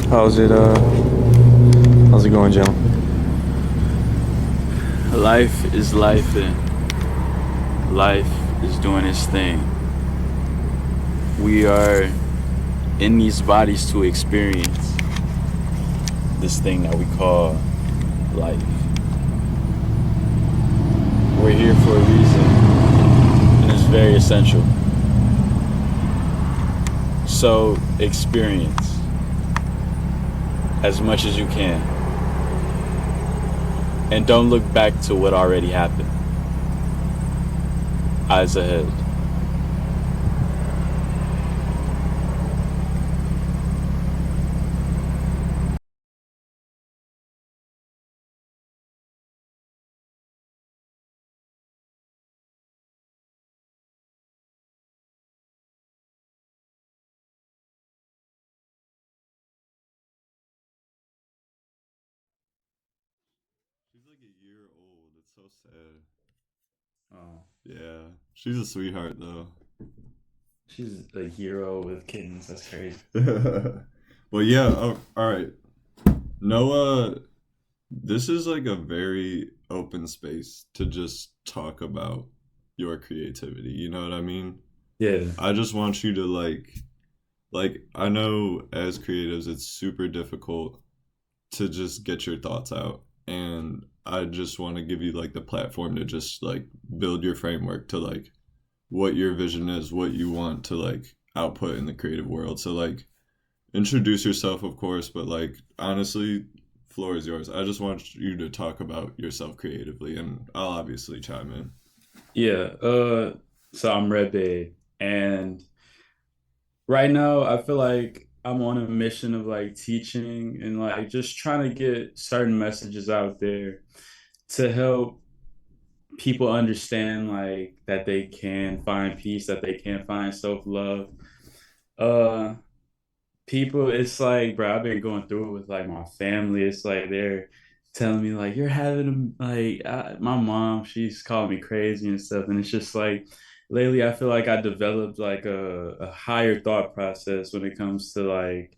How's it how's it going, Jalen? Life is life and life is doing its thing. We are in these bodies to experience this thing that we call life. We're here for a reason and it's very essential. So experience as much as you can and don't look back to what already happened. Eyes ahead. She's like a year old. It's so sad. Oh, Yeah, she's a sweetheart though. she's a hero with kittens. That's crazy. Well, yeah. Oh, all right. Noah, this is like a very open space to just talk about your creativity. You know what I mean? Yeah. I just want you to like I know as creatives it's super difficult to just get your thoughts out, and I just want to give you like the platform to just like build your framework to like what your vision is, what you want to like output in the creative world. So like introduce yourself of course, but like honestly, floor is yours. I just want you to talk about yourself creatively and I'll obviously chime in. Yeah. So I'm Redbaabe, and right now I feel like I'm on a mission of like teaching and like just trying to get certain messages out there to help people understand like that they can find peace, that they can find self-love. Uh People, it's like, bro, I've been going through it with like my family. It's like they're telling me like you're having my mom, she's calling me crazy and stuff, and it's just like lately I feel like I developed like a higher thought process when it comes to like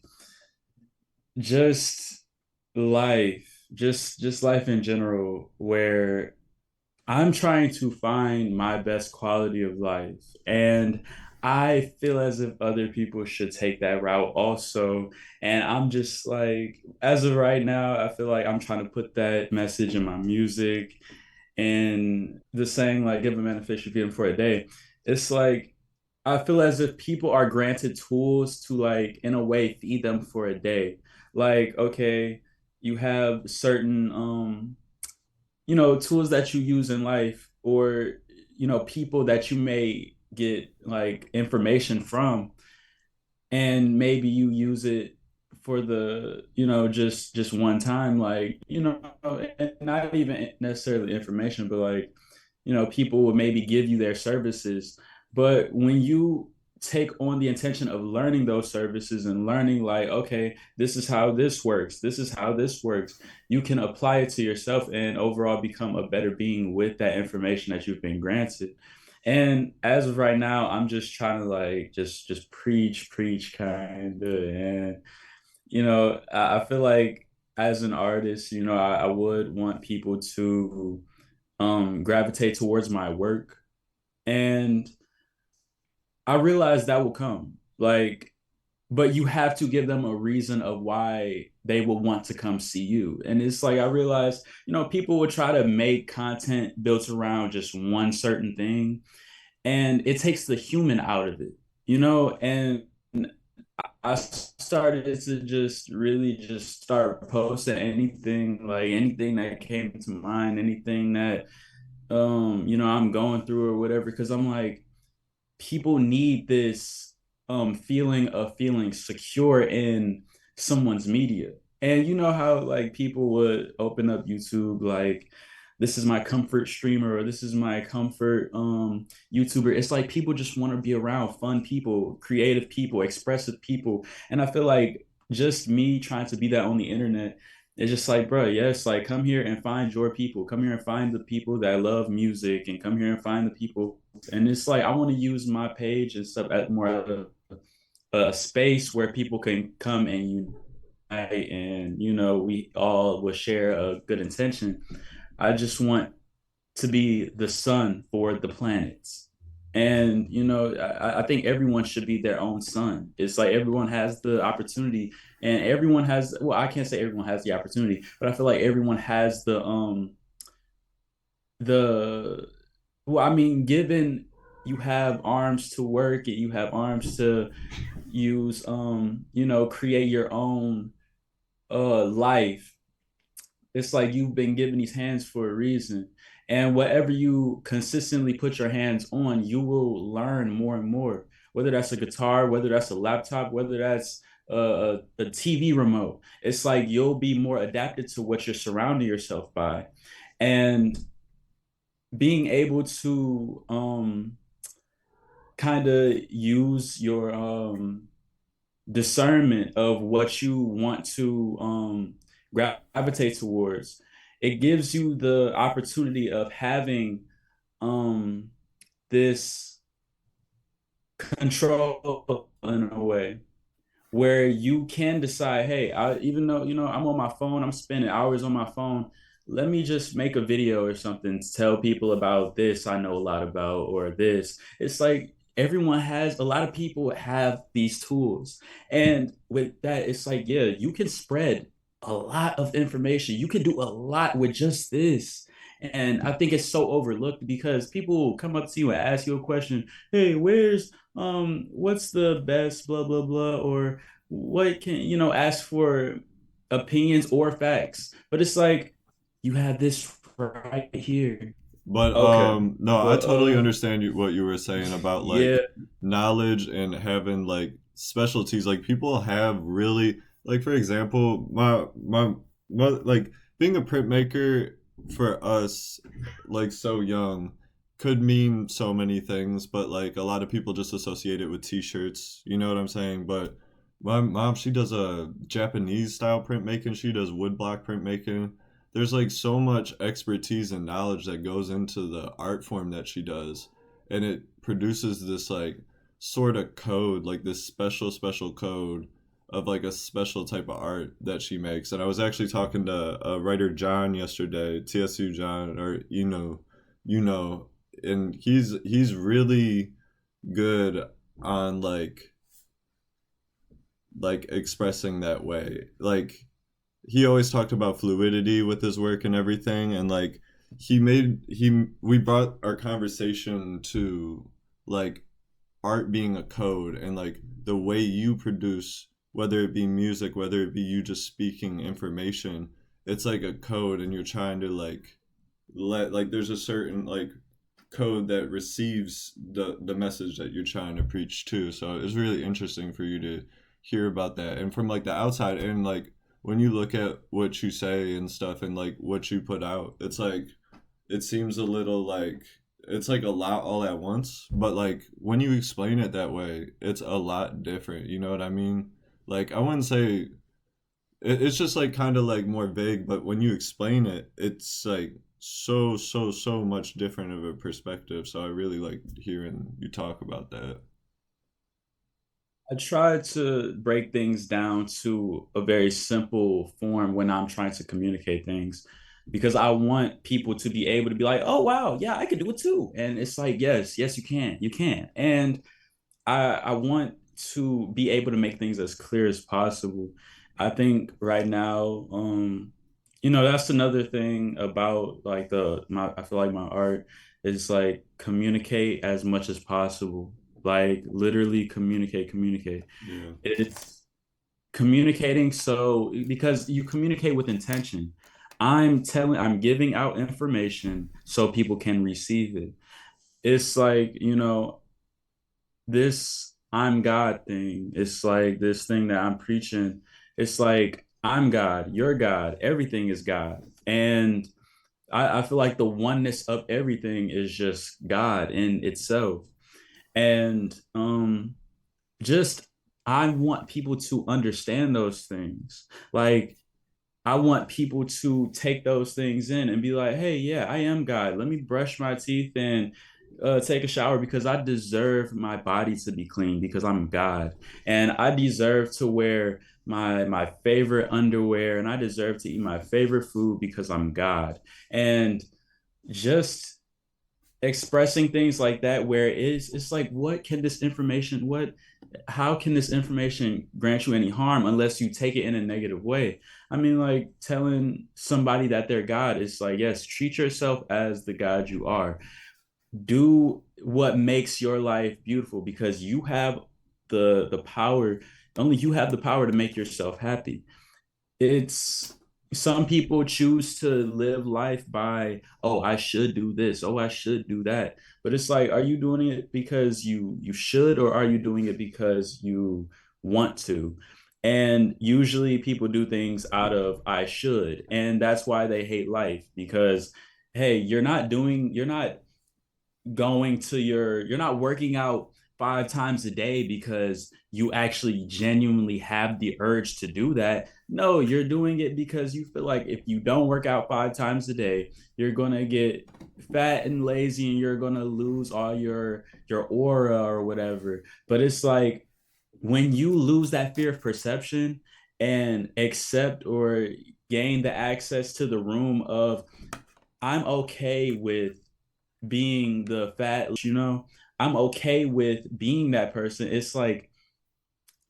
just life, just life in general, where I'm trying to find my best quality of life. And I feel as if other people should take that route also. And I'm just like, as of right now, I feel like I'm trying to put that message in my music and the saying, like, give a man a fish, you feed him for a day. It's like, I feel as if people are granted tools to, like, in a way, feed them for a day. Like, okay, you have certain, tools that you use in life or people that you may get like information from, and maybe you use it for the just one time, like and not even necessarily information, but like people would maybe give you their services. But when you take on the intention of learning those services and learning like, okay, this is how this works, this is how this works, you can apply it to yourself and overall become a better being with that information that you've been granted. And as of right now, I'm just trying to like just preach kind of. And I feel like as an artist, I would want people to gravitate towards my work. And I realize that will come. Like, but you have to give them a reason of why they will want to come see you. And it's like I realize, people will try to make content built around just one certain thing, and it takes the human out of it, and I started to just really just start posting anything, like anything that came to mind, anything that I'm going through or whatever, because I'm like, people need this feeling of feeling secure in someone's media. And you know how like people would open up YouTube like, this is my comfort streamer or this is my comfort YouTuber. It's like people just want to be around fun people, creative people, expressive people. And I feel like just me trying to be that on the internet, it's just like, bro, yes, like come here and find your people. Come here and find the people that love music, and come here and find the people. And it's like I want to use my page and stuff at more of a space where people can come and and we all will share a good intention. I just want to be the sun for the planets. And I think everyone should be their own sun. It's like everyone has the opportunity, and everyone has, well, I can't say everyone has the opportunity, but I feel like everyone has the well, I mean, given you have arms to work and you have arms to use, create your own life. It's like you've been given these hands for a reason. And whatever you consistently put your hands on, you will learn more and more. Whether that's a guitar, whether that's a laptop, whether that's a TV remote, it's like you'll be more adapted to what you're surrounding yourself by. And being able to kind of use your discernment of what you want to gravitate towards, it gives you the opportunity of having um, this control in a way where you can decide, hey, even though I'm on my phone, I'm spending hours on my phone. Let me just make a video or something to tell people about this I know a lot about, or this. It's like a lot of people have these tools, and with that, it's like, yeah, you can spread a lot of information. You can do a lot with just this. And I think it's so overlooked because people will come up to you and ask you a question. Hey, what's the best blah blah blah, or what can ask for opinions or facts, but it's like you have this right here. But Okay, no, I but totally understand what you were saying about yeah, like knowledge and having like specialties. Like people have really like, for example, my like being a printmaker for us like so young could mean so many things, but like a lot of people just associate it with t-shirts, you know what I'm saying? But my mom, she does a Japanese style printmaking, she does woodblock printmaking. There's like so much expertise and knowledge that goes into the art form that she does, and it produces this like sort of code, like this special code of like a special type of art that she makes. And I was actually talking to writer John yesterday, TSU John, or you know, and he's really good on like expressing that way. Like he always talked about fluidity with his work and everything, and like he we brought our conversation to like art being a code, and like the way you produce, whether it be music, whether it be you just speaking information, it's like a code, and you're trying to like let like there's a certain like code that receives the message that you're trying to preach too. So it's really interesting for you to hear about that. And from like the outside, and like when you look at what you say and stuff and like what you put out, it's like it seems a little like it's like a lot all at once, but like when you explain it that way, it's a lot different, you know what I mean? Like I wouldn't say it's just like kind of like more vague, but when you explain it, it's like so much different of a perspective. So I really like hearing you talk about that. I try to break things down to a very simple form when I'm trying to communicate things, because I want people to be able to be like, oh wow, yeah, I could do it too. And it's like, yes, you can. And I want to be able to make things as clear as possible. I think right now, that's another thing about like I feel like my art is like communicate as much as possible. Like literally communicate. Yeah. It's communicating, so because you communicate with intention. I'm giving out information so people can receive it. It's like, this I'm God thing. It's like this thing that I'm preaching. It's like I'm God, you're God, everything is God. And I feel like the oneness of everything is just God in itself. And just I want people to understand those things. Like I want people to take those things in and be like, hey, yeah, I am God. Let me brush my teeth and take a shower because I deserve my body to be clean because I'm God, and I deserve to wear my favorite underwear, and I deserve to eat my favorite food because I'm God. And just expressing things like that, where it's like, what can this information, what how can this information grant you any harm unless you take it in a negative way? I mean, like telling somebody that they're God is like, yes, treat yourself as the God you are. Do what makes your life beautiful because you have the power. Only you have the power to make yourself happy. It's Some people choose to live life by, oh, I should do this, oh, I should do that. But it's like, are you doing it because you should, or are you doing it because you want to? And usually people do things out of I should, and that's why they hate life, because hey, you're not you're not working out 5 times a day because you actually genuinely have the urge to do that. No, you're doing it because you feel like if you don't work out 5 times a day, you're gonna get fat and lazy, and you're gonna lose all your aura or whatever. But it's like, when you lose that fear of perception and accept or gain the access to the room of, I'm okay with being the fat, I'm okay with being that person. It's like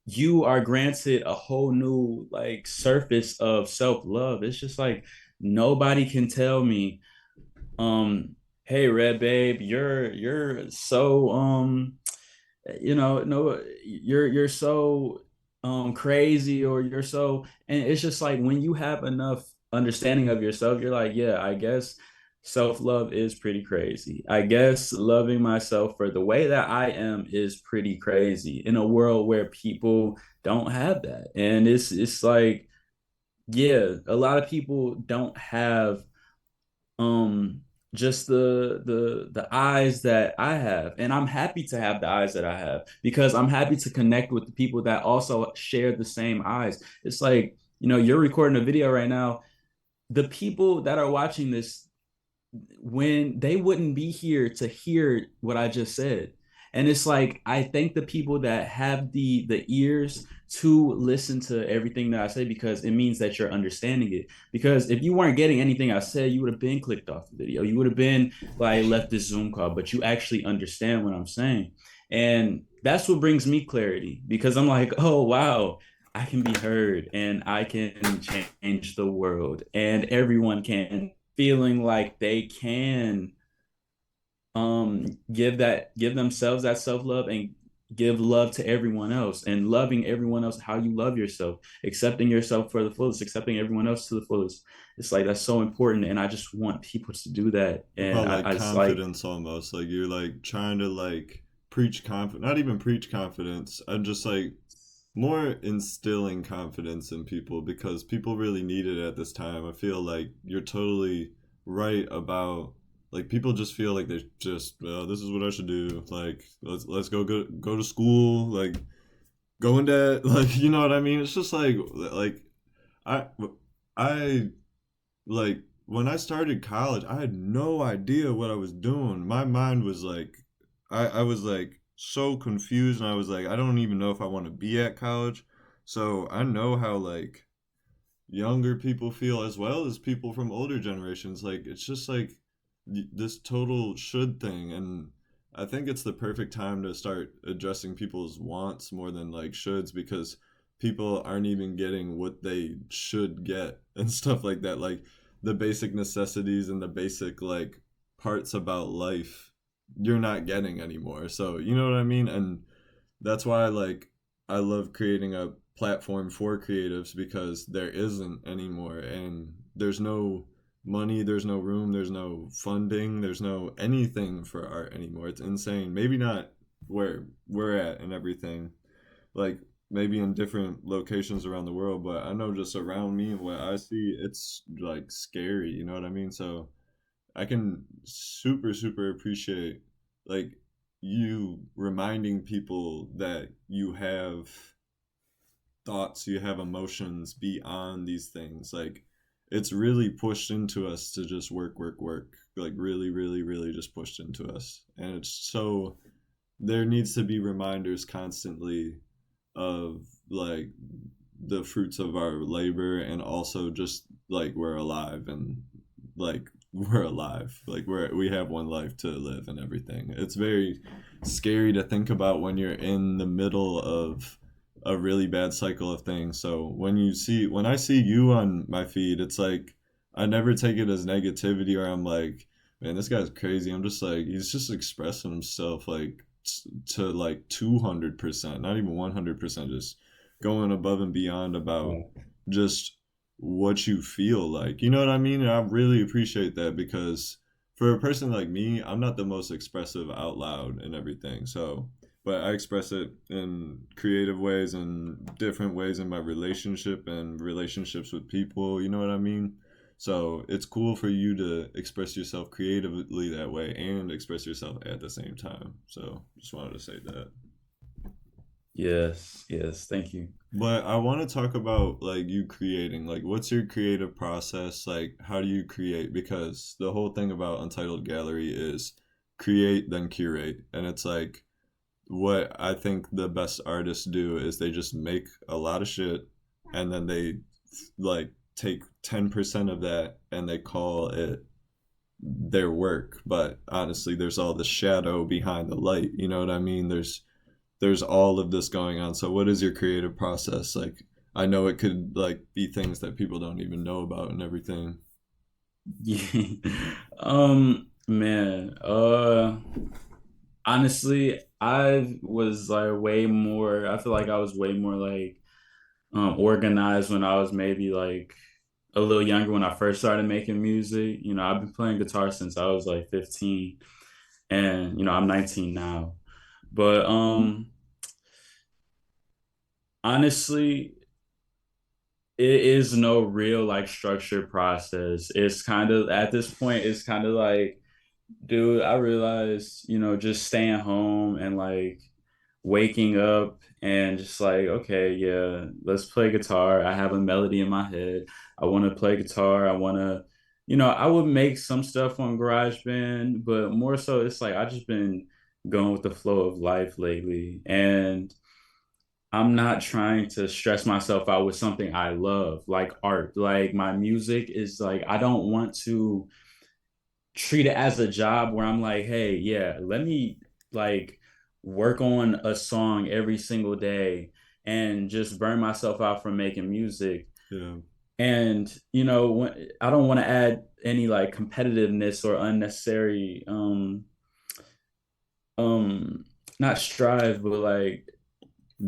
you are granted a whole new like surface of self-love. It's just like, nobody can tell me, hey, Redbaabe, you're so no, you're so crazy, or you're so. And it's just like, when you have enough understanding of yourself, you're like, yeah, I guess self-love is pretty crazy. I guess loving myself for the way that I am is pretty crazy in a world where people don't have that. And it's like, yeah, a lot of people don't have um just the eyes that I have, and I'm happy to have the eyes that I have because I'm happy to connect with the people that also share the same eyes. It's like, you're recording a video right now. The people that are watching this, when they wouldn't be here to hear what I just said. And it's like, I thank the people that have the ears to listen to everything that I say, because it means that you're understanding it. Because if you weren't getting anything I said, you would have been clicked off the video. You would have been like left this Zoom call, but you actually understand what I'm saying. And that's what brings me clarity, because I'm like, oh wow, I can be heard and I can change the world, and everyone can, feeling like they can give themselves that self-love and give love to everyone else, and loving everyone else how you love yourself, accepting yourself for the fullest, accepting everyone else to the fullest. It's like, that's so important, and I just want people to do that. And About like I just like, confidence almost. Like you're like trying to like preach confidence, not even preach confidence. I'm just like more instilling confidence in people because people really need it at this time. I feel like you're totally right about like people just feel like they're just, well, this is what I should do. Like let's go to school, like go into like you know what I mean? It's just like I I like when I started college, I had no idea what I was doing. My mind was like, I was like so confused, and I was like, I don't even know if I want to be at college. So I know how like younger people feel as well as people from older generations. Like it's just like this total should thing, and I think it's the perfect time to start addressing people's wants more than like shoulds because people aren't even getting what they should get and stuff like that. Like the basic necessities and the basic like parts about life you're not getting anymore. So you know what I mean? And that's why like I love creating a platform for creatives because there isn't anymore, and there's no money, there's no room, there's no funding, there's no anything for art anymore. It's insane. Maybe not where we're at and everything, like maybe in different locations around the world, but I know just around me and what I see, it's like scary, you know what I mean? So I can super appreciate like you reminding people that you have thoughts, you have emotions beyond these things. Like it's really pushed into us to just work, work, work. Like really, really, really just pushed into us. And it's so there needs to be reminders constantly of like the fruits of our labor, and also just like we're alive, and like we're alive, like we have one life to live and everything. It's very scary to think about when you're in the middle of a really bad cycle of things. So when I see you on my feed, it's like I never take it as negativity, or I'm like, man, this guy's crazy. I'm just like, he's just expressing himself like to like 200%, not even 100%, just going above and beyond about just what you feel like. You know what I mean? And I really appreciate that, because for a person like me, I'm not the most expressive out loud and everything. So, but I express it in creative ways and different ways in my relationship and relationships with people. You know what I mean? So it's cool for you to express yourself creatively that way and express yourself at the same time. So just wanted to say that. Yes, yes, thank you. But I want to talk about like you creating. Like, what's your creative process? Like, how do you create? Because the whole thing about Untitled Gallery is create, then curate. And it's like what I think the best artists do is they just make a lot of shit, and then they like take 10% of that and they call it their work. But honestly, there's all the shadow behind the light. You know what I mean? There's all of this going on. So what is your creative process like? I know it could like be things that people don't even know about and everything. Yeah. Man, honestly, I was like way more, I feel like I was way more like organized when I was maybe like a little younger when I first started making music. You know, I've been playing guitar since I was like 15, and I'm 19 now. But honestly, it is no real like structured process. It's kind of at this point, it's kind of like, dude, I realized, just staying home and like waking up and just like, okay, yeah, let's play guitar. I have a melody in my head. I want to play guitar. I want to, I would make some stuff on GarageBand, but more so it's like I just been going with the flow of life lately. And I'm not trying to stress myself out with something I love, like art. Like my music is like, I don't want to treat it as a job where I'm like, hey, yeah, let me like work on a song every single day and just burn myself out from making music. Yeah. And I don't want to add any like competitiveness or unnecessary um not strive, but like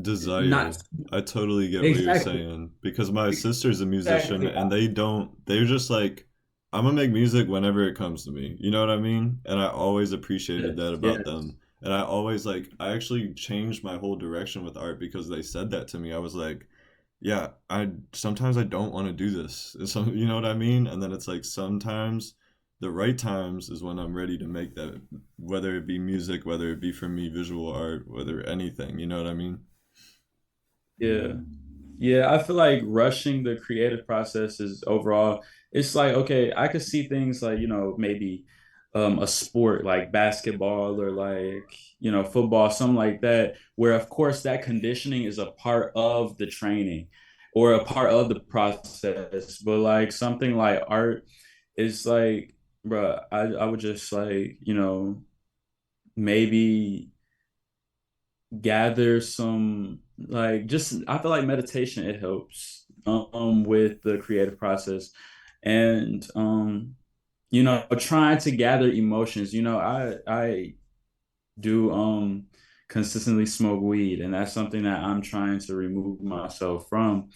Desire. not I totally get what you're exactly saying, because my sister's a musician exactly and they're just like, I'm gonna make music whenever it comes to me. You know what I mean? And I always appreciated that yes, about yes. them. And I always like, I actually changed my whole direction with art because they said that to me. I was like, yeah, I sometimes I don't want to do this. And some, you know what I mean? And then it's like sometimes the right times is when I'm ready to make that, whether it be music, whether it be for me visual art, whether anything, you know what I mean? Yeah. Yeah, I feel like rushing the creative process is overall, it's like, okay, I could see things like, maybe a sport like basketball or like, football, something like that, where of course that conditioning is a part of the training or a part of the process. But like something like art is like, bruh, I would just like, maybe gather some like just I feel like meditation it helps with the creative process and trying to gather emotions. I do consistently smoke weed, and that's something that I'm trying to remove myself from.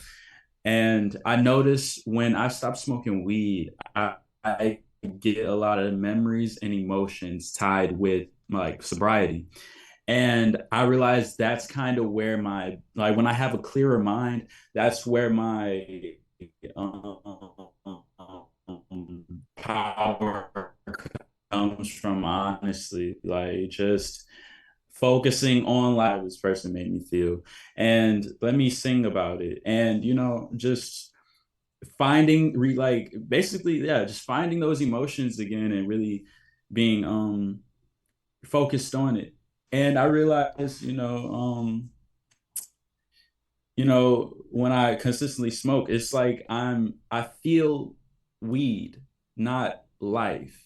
And I notice when I stop smoking weed, I get a lot of memories and emotions tied with like sobriety. And I realized that's kind of where my, like, when I have a clearer mind, that's where my um, power comes from, honestly. Like, just focusing on like how this person made me feel. And let me sing about it. And, just finding like basically, yeah, just finding those emotions again and really being focused on it. And I realized, when I consistently smoke, it's like I feel weed, not life.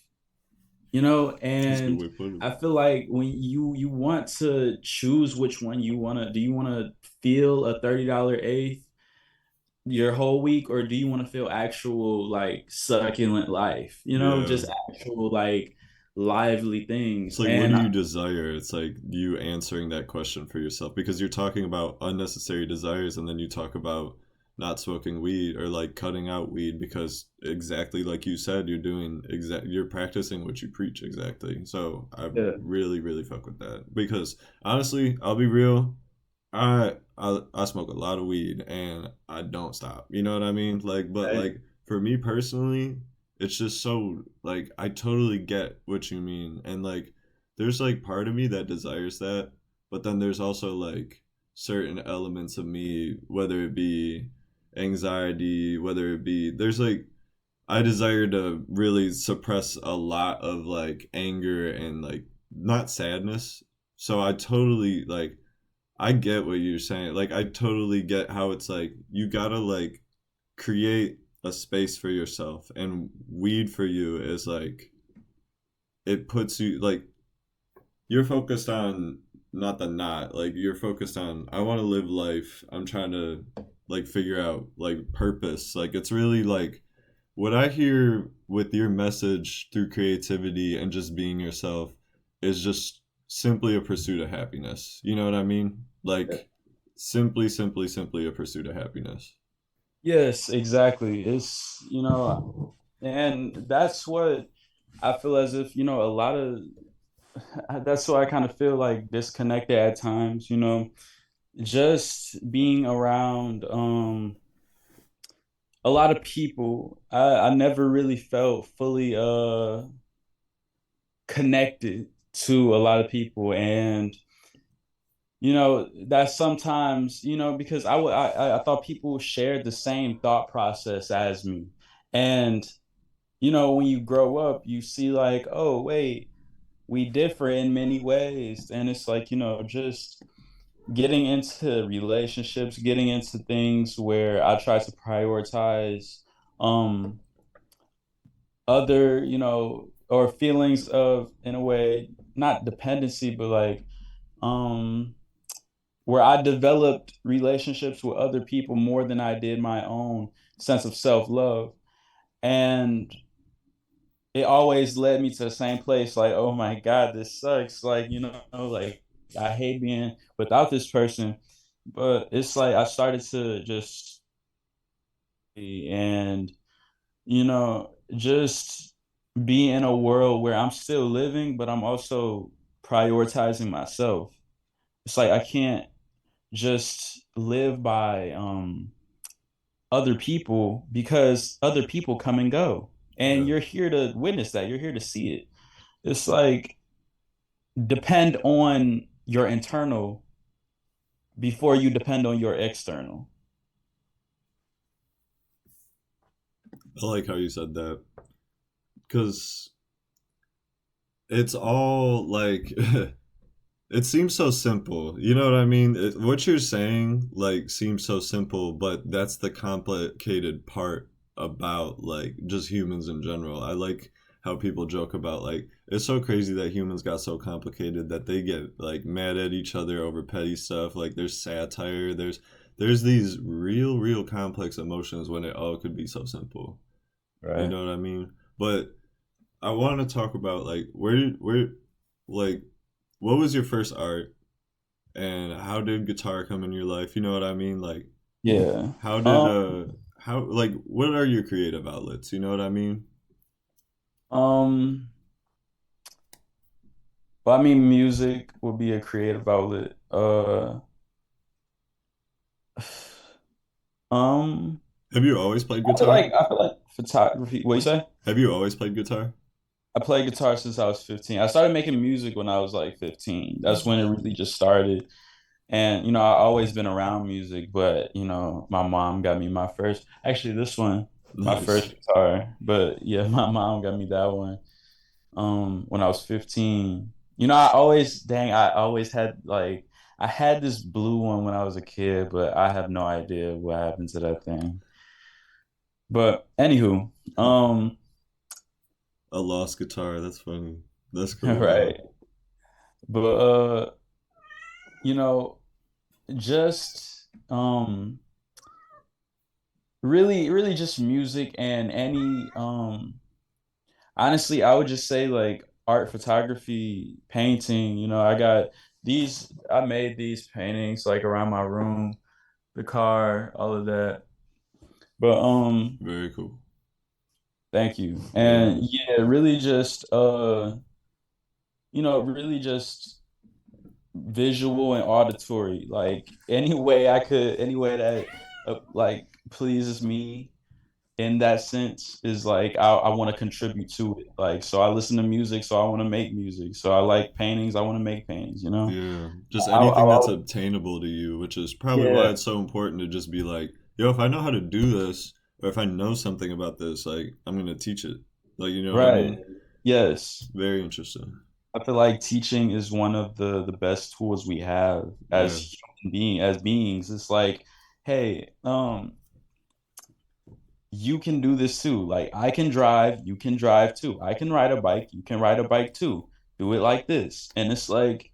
That's a good And way to put it. I feel like when you want to choose which one you want to, do you want to feel a $30 eighth your whole week, or do you want to feel actual like succulent life, Yeah. just actual like lively It's things? like, what do And you desire? It's like you answering that question for yourself because you're talking about unnecessary desires and then you talk about not smoking weed or like cutting out weed because exactly like you said, you're practicing what you preach exactly. So I yeah, really, really fuck with that because honestly, I'll be real. I smoke a lot of weed and I don't stop. You know what I mean? Like, but right? like for me personally, it's just so like I totally get what you mean and like there's like part of me that desires that, but then there's also like certain elements of me, whether it be anxiety, whether it be there's like I desire to really suppress a lot of like anger and like not sadness. So I totally like I get what you're saying. Like I totally get how it's like you gotta like create a space for yourself and weed for you is like it puts you like you're focused on not the not like you're focused on I want to live life. I'm trying to like figure out like purpose. Like it's really like what I hear with your message through creativity and just being yourself is just simply a pursuit of happiness. You know what I mean? Like simply a pursuit of happiness. Yes, exactly. It's, and that's what I feel as if, a lot of that's why I kind of feel like disconnected at times, just being around a lot of people. I never really felt fully connected to a lot of people. And that sometimes, because I thought people shared the same thought process as me. And when you grow up, you see like, oh, wait, we differ in many ways. And it's like, just getting into relationships, getting into things where I try to prioritize um other, or feelings of, in a way, not dependency, but like um where I developed relationships with other people more than I did my own sense of self-love. And it always led me to the same place, like, oh my God, this sucks. Like, like I hate being without this person. But it's like I started to just and just be in a world where I'm still living, but I'm also prioritizing myself. It's like I can't just live by other people, because other people come and go. And Yeah. you're here to witness that. You're here to see it. It's like depend on your internal before you depend on your external. I like how you said that cuz it's all like it seems so simple. You know what I mean? What you're saying like seems so simple, but that's the complicated part about like just humans in general. I like how people joke about like it's so crazy that humans got so complicated that they get like mad at each other over petty stuff. Like there's satire, there's these real complex emotions when it all could be so simple. You Right. know what I mean? But I want to talk about like where like what was your first art and how did guitar come in your life? You know what I mean? Like Yeah. how did Um, how like what are your creative outlets? You know what I mean? um, but I mean, music would be a creative outlet. Um, Have you always played I feel guitar? like I feel like photography. What you say? Have you always played guitar? I played guitar since I was 15. I started making music when I was like 15. That's when it really just started. And I always been around music, but my mom got me my first, actually this one, my Nice. first guitar. But yeah, my mom got me that one when I was 15. I always had like I had this blue one when I was a kid, but I have no idea what happened to that thing. But anywho, A lost guitar. That's funny. That's cool though. right. But you know, just really, really just music and any honestly, I would just say like art, photography, painting. I made these paintings like around my room, the car, all of that. But Very cool. thank you. Yeah. And yeah, really just really just visual and auditory. Like any way that like pleases me in that sense is like I want to contribute to it. Like so I listen to music, so I want to make music. So I like paintings, I want to make paintings, you know? Yeah. Just I, anything that's I, obtainable to you, which is probably why yeah, it's so important to just be like, yo, if I know how to do this, or if I know something about this, like, I'm gonna teach it. Like, you know what I right. mean? Yes. Very interesting. I feel like teaching is one of the best tools we have Yeah. as beings. It's like, hey, you can do this too. Like I can drive, you can drive too. I can ride a bike, you can ride a bike too. Do it like this. And it's like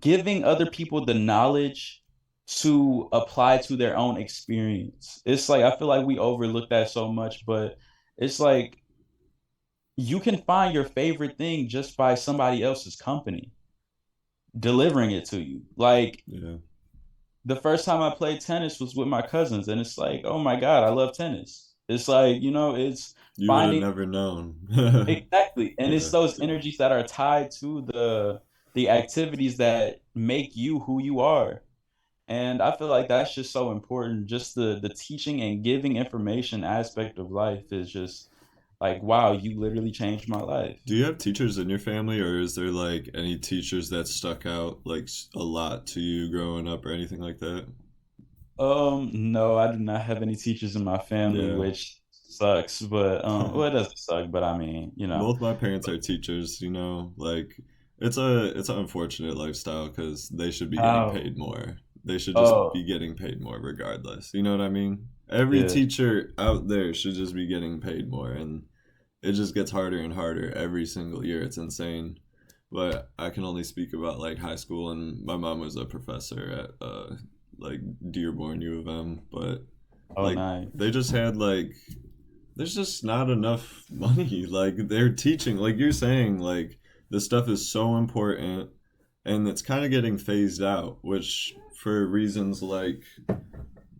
giving other people the knowledge to apply to their own experience. It's like I feel like we overlook that so much, but it's like you can find your favorite thing just by somebody else's company delivering it to you. Like Yeah. the first time I played tennis was with my cousins, and it's like, oh my God, I love tennis. It's like, it's You would have finding never known. exactly, and it's Yeah. those energies that are tied to the activities that make you who you are. And I feel like that's just so important. Just the teaching and giving information aspect of life is just like, wow, you literally changed my life. Do you have teachers in your family, or is there like any teachers that stuck out like a lot to you growing up, or anything like that? No, I do not have any teachers in my family, Yeah. which sucks, but well, it doesn't suck, but I mean, Both my parents are teachers, you know, like it's an unfortunate lifestyle because they should be getting how, paid more. They should just oh, be getting paid more regardless. You know what I mean? Every yeah, teacher out there should just be getting paid more, and it just gets harder and harder every single year. It's insane. But I can only speak about like high school, and my mom was a professor at like Dearborn U of M, but oh, like nice. they just had like there's just not enough money. Like they're teaching, like you're saying, like this stuff is so important and it's kind of getting phased out, which for reasons like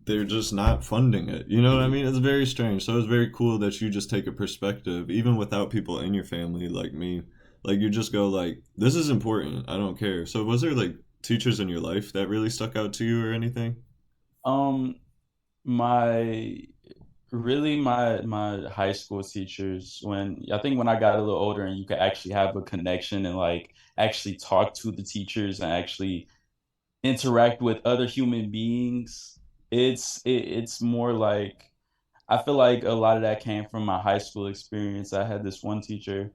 they're just not funding it. You know what I mean? It's very strange. So it's very cool that you just take a perspective, even without people in your family like me. Like you just go like, this is important. I don't care. So was there like teachers in your life that really stuck out to you or anything? Um, my my high school teachers, when I think when I got a little older and you could actually have a connection and like actually talk to the teachers and actually interact with other human beings, it's more like I feel like a lot of that came from my high school experience. I had this one teacher.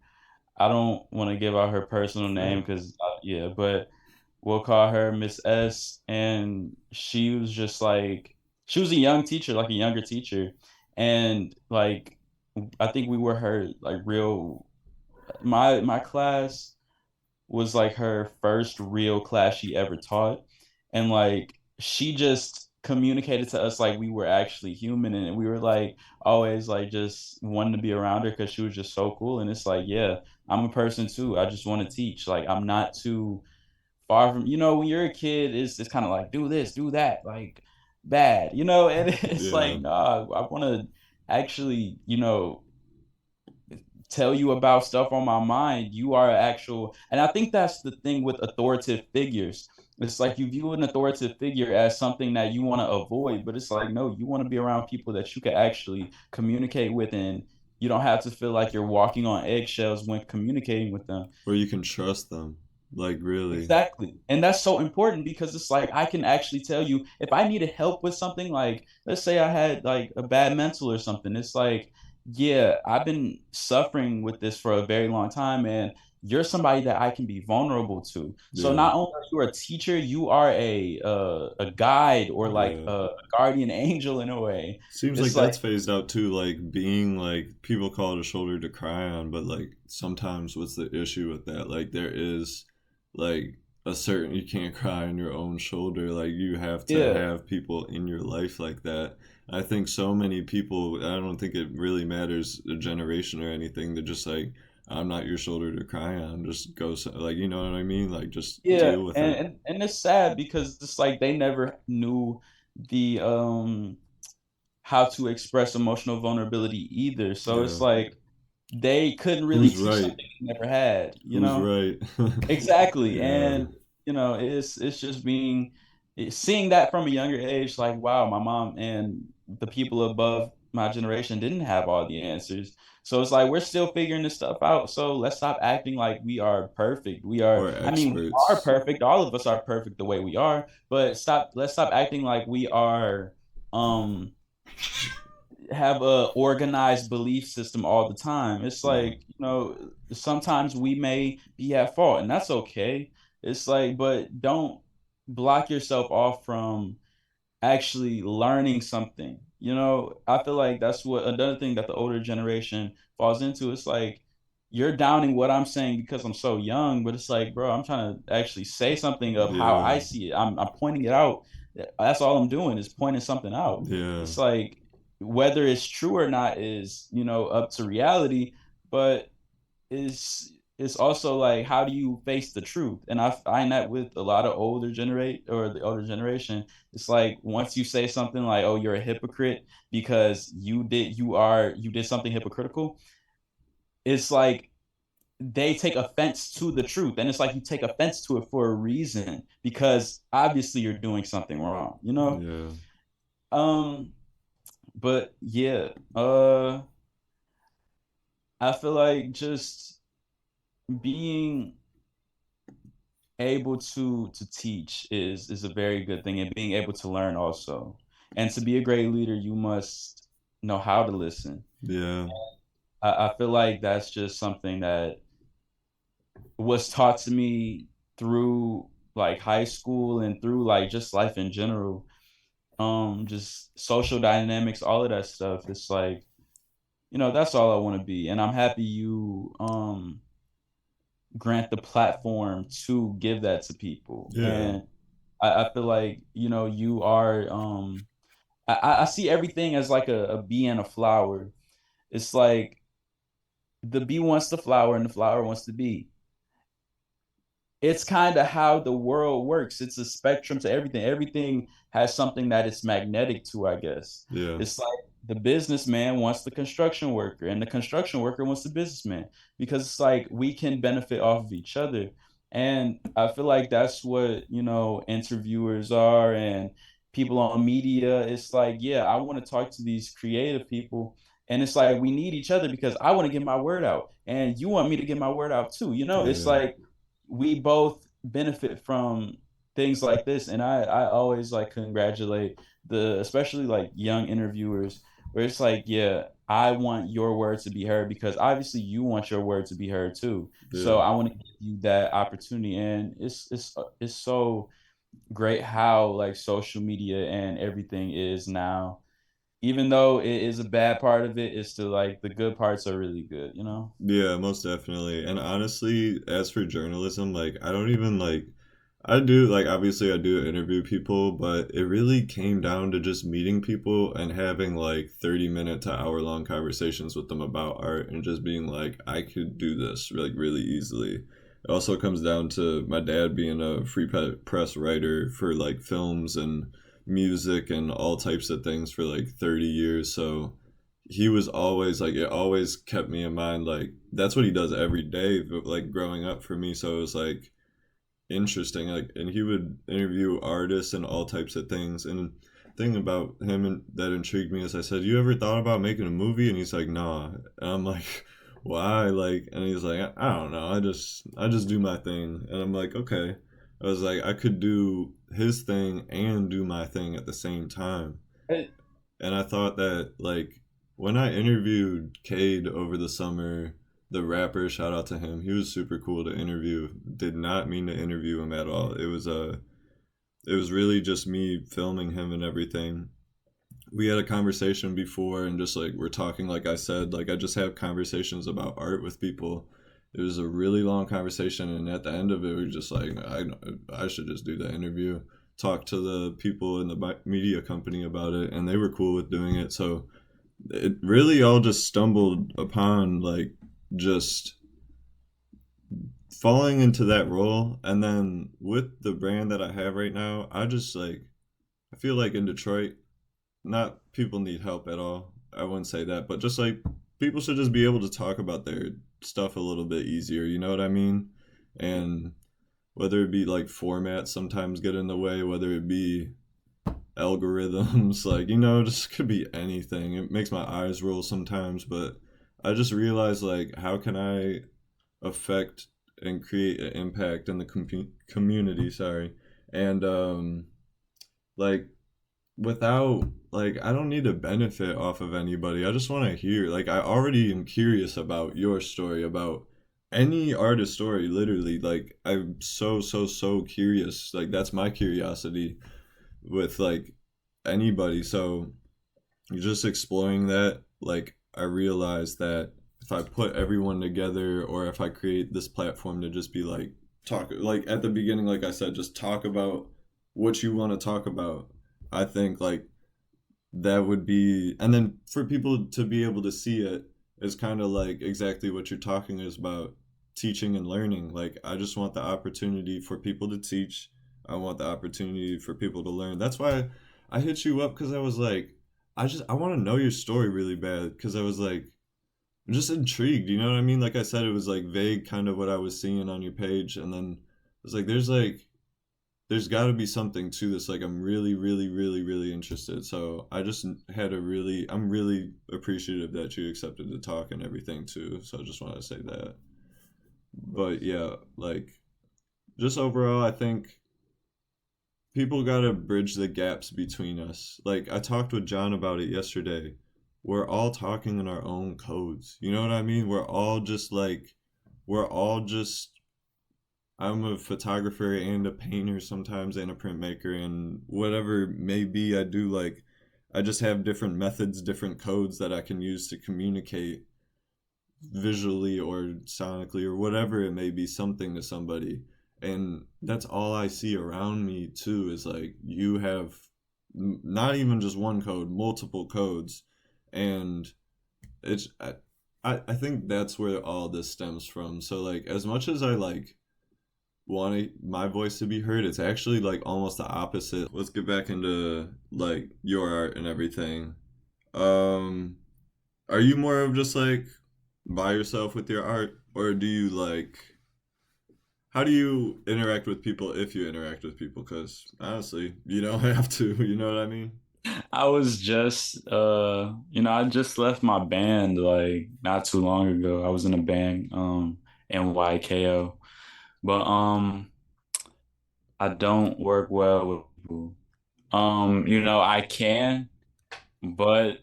I don't want to give out her personal name Sure. because yeah, but we'll call her Miss S. And she was just like she was a young teacher, like a younger teacher, and like I think we were her like real. My class was like her first real class she ever taught, and like she just communicated to us like we were actually human, and we were like always like just wanting to be around her because she was just so cool. And it's like, yeah, I'm a person too. I just want to teach. Like I'm not too far from, when you're a kid, it's kind of like do this, do that, like bad, and it's Yeah. like, nah, I want to actually, tell you about stuff on my mind. You are actual, and I think that's the thing with authoritative figures. It's like you view an authoritative figure as something that you want to avoid, but it's like, no, you want to be around people that you can actually communicate with, and you don't have to feel like you're walking on eggshells when communicating with them. Where you can trust them. Like really. Exactly. And that's so important because it's like I can actually tell you if I needed help with something, like let's say I had like a bad mental or something. It's like, yeah, I've been suffering with this for a very long time, and you're somebody that I can be vulnerable to. So Yeah. not only are you a teacher, you are a guide or like Yeah. a guardian angel in a way. Seems like It's like, that's phased out too, like being like people call it a shoulder to cry on, but like sometimes what's the issue with that? Like there is like a certain you can't cry on your own shoulder. Like you have to yeah, have people in your life like that. I think so many people, I don't think it really matters a generation or anything. They're just like, I'm not your shoulder to cry on. Just go, like, you know what I mean? Like, just yeah, deal with and, it. and it's sad because it's like they never knew the how to express emotional vulnerability either. So it's Yeah. like they couldn't really Who's teach right? something they never had, you Who's know? right? Exactly. Yeah. And it's just seeing that from a younger age, like, wow, my mom and the people above my generation didn't have all the answers. So it's like we're still figuring this stuff out. So let's stop acting like we are perfect. Or I mean, we are experts. perfect. All of us are perfect the way we are, but let's stop acting like we are um have a organized belief system all the time. It's Yeah. like, sometimes we may be at fault and that's okay. It's like, but don't block yourself off from actually learning something. I feel like that's what another thing that the older generation falls into. It's like you're downing what I'm saying because I'm so young, but it's like, bro, I'm trying to actually say something of how Yeah. I see it. I'm pointing it out. That's all I'm doing is pointing something out. Yeah. It's like whether it's true or not is, up to reality, but it's also like how do you face the truth? And I find that with a lot of the older generation, it's like once you say something like, oh, you're a hypocrite because you did something hypocritical, it's like they take offense to the truth. And it's like you take offense to it for a reason because obviously you're doing something wrong. Yeah. Um, but yeah, I feel like just being able to teach is a very good thing, and being able to learn also. And to be a great leader, you must know how to listen. Yeah. I feel like that's just something that was taught to me through like high school and through like just life in general. Just social dynamics, all of that stuff. It's like, that's all I want to be. And I'm happy you grant the platform to give that to people. Yeah. And I feel like, you are I see everything as like a bee and a flower. It's like the bee wants the flower and the flower wants the bee. It's kind of how the world works. It's a spectrum to everything. Everything has something that it's magnetic to, I guess. Yeah. It's like the businessman wants the construction worker, and the construction worker wants the businessman because it's like we can benefit off of each other. And I feel like that's what, interviewers are and people on media. It's like, yeah, I want to talk to these creative people. And it's like we need each other because I want to get my word out. And you want me to get my word out too. It's Yeah. like we both benefit from things like this. And I always like congratulate the especially like young interviewers where it's like, yeah, I want your word to be heard because obviously you want your word to be heard too. So Yeah. I want to give you that opportunity. And it's so great how like social media and everything is now. Even though it is a bad part of it, it's still like the good parts are really good. Yeah, most definitely. And honestly, as for journalism, like I don't even like I do like obviously I do interview people, but it really came down to just meeting people and having like 30-minute to hour-long conversations with them about art and just being like I could do this like really easily. It also comes down to my dad being a press writer for like films and music and all types of things for like 30 years, so he was always like it always kept me in mind like that's what he does every day like growing up for me, so it was like interesting like and he would interview artists and all types of things. And thing about him and that intrigued me is I said, you ever thought about making a movie? And he's like, nah. And I'm like, why? Like, and he's like, I don't know. I just do my thing. And I'm like, okay. I was like, I could do his thing and do my thing at the same time. And I thought that, like, when I interviewed Cade over the summer, the rapper, shout out to him. He was super cool to interview. Did not mean to interview him at all. It was really just me filming him and everything. We had a conversation before, and just like we're talking, like I said, like I just have conversations about art with people. It was a really long conversation, and at the end of it, we were just like, I should just do the interview, talk to the people in the media company about it, and they were cool with doing it. So it really all just stumbled upon like just falling into that role. And then with the brand that I have right now, I just like, I feel like in Detroit, not people need help at all. I wouldn't say that, but just like people should just be able to talk about their stuff a little bit easier. You know what I mean? And whether it be like formats sometimes get in the way, whether it be algorithms, like, just could be anything. It makes my eyes roll sometimes, but I just realized like how can I affect and create an impact in the community, sorry. And like without like I don't need to benefit off of anybody. I just want to hear. Like I already am curious about your story, about any artist story, literally. Like I'm so curious. Like that's my curiosity with like anybody. So just exploring that, like I realized that if I put everyone together or if I create this platform to just be like talk like at the beginning, like I said, just talk about what you want to talk about. I think like that would be, and then for people to be able to see it is kind of like exactly what you're talking is about, teaching and learning. Like I just want the opportunity for people to teach. I want the opportunity for people to learn. That's why I hit you up, because I was like, I want to know your story really bad, because I was like, I'm just intrigued, you know what I mean? Like I said, it was like vague kind of what I was seeing on your page, and then it was like there's got to be something to this. Like I'm really interested. So I just had a really, I'm really appreciative that you accepted the talk and everything too. So I just wanted to say that. But yeah, like just overall, I think people got to bridge the gaps between us. Like I talked with John about it yesterday. We're all talking in our own codes. You know what I mean? We're all just I'm a photographer and a painter sometimes and a printmaker and whatever it may be. I just have different methods, different codes that I can use to communicate visually or sonically or whatever it may be, something to somebody. And that's all I see around me too, is like you have not even just one code, multiple codes. And it's I think that's where all this stems from. So like as much as I like wanting my voice to be heard, it's actually like almost the opposite. Let's get back into like your art and everything. Um, are you more of just like by yourself with your art, or do you like? How do you interact with people if you interact with people? Because honestly, you don't have to. You know what I mean? I was just I just left my band like not too long ago. I was in a band, NYKO. But I don't work well with people. I can, but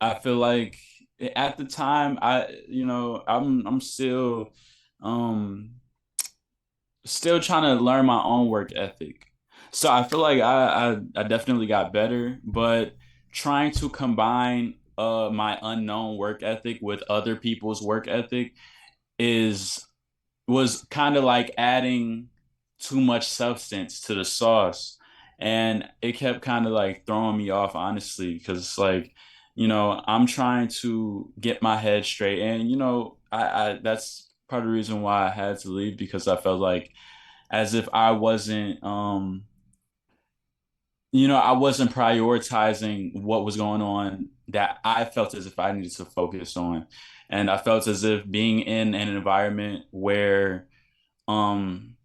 I feel like at the time I'm um still trying to learn my own work ethic. So I feel like I definitely got better, but trying to combine my unknown work ethic with other people's work ethic is was kind of like adding too much substance to the sauce. And it kept kind of like throwing me off, honestly, because it's like, I'm trying to get my head straight. And, I that's part of the reason why I had to leave, because I felt like as if I wasn't prioritizing what was going on that I felt as if I needed to focus on. And I felt as if being in an environment where um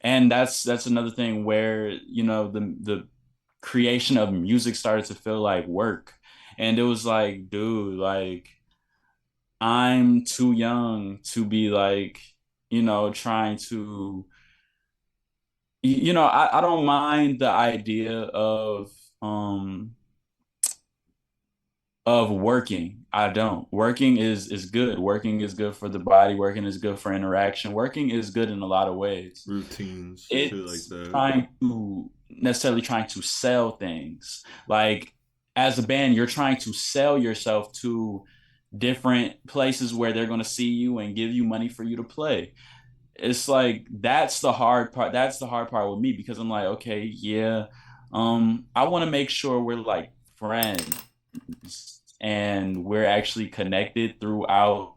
and that's another thing where the creation of music started to feel like work. And it was like, dude, like I'm too young to be like, trying to, I don't mind the idea um of working. I don't. Working is good. Working is good for the body. Working is good for interaction. Working is good in a lot of ways. Routines, shit like It's that. trying to necessarily trying to sell things. Like as a band, you're trying to sell yourself to different places where they're going to see you and give you money for you to play. It's like that's the hard part. That's the hard part with me because I'm like, okay, yeah, I want to make sure we're like friends and we're actually connected throughout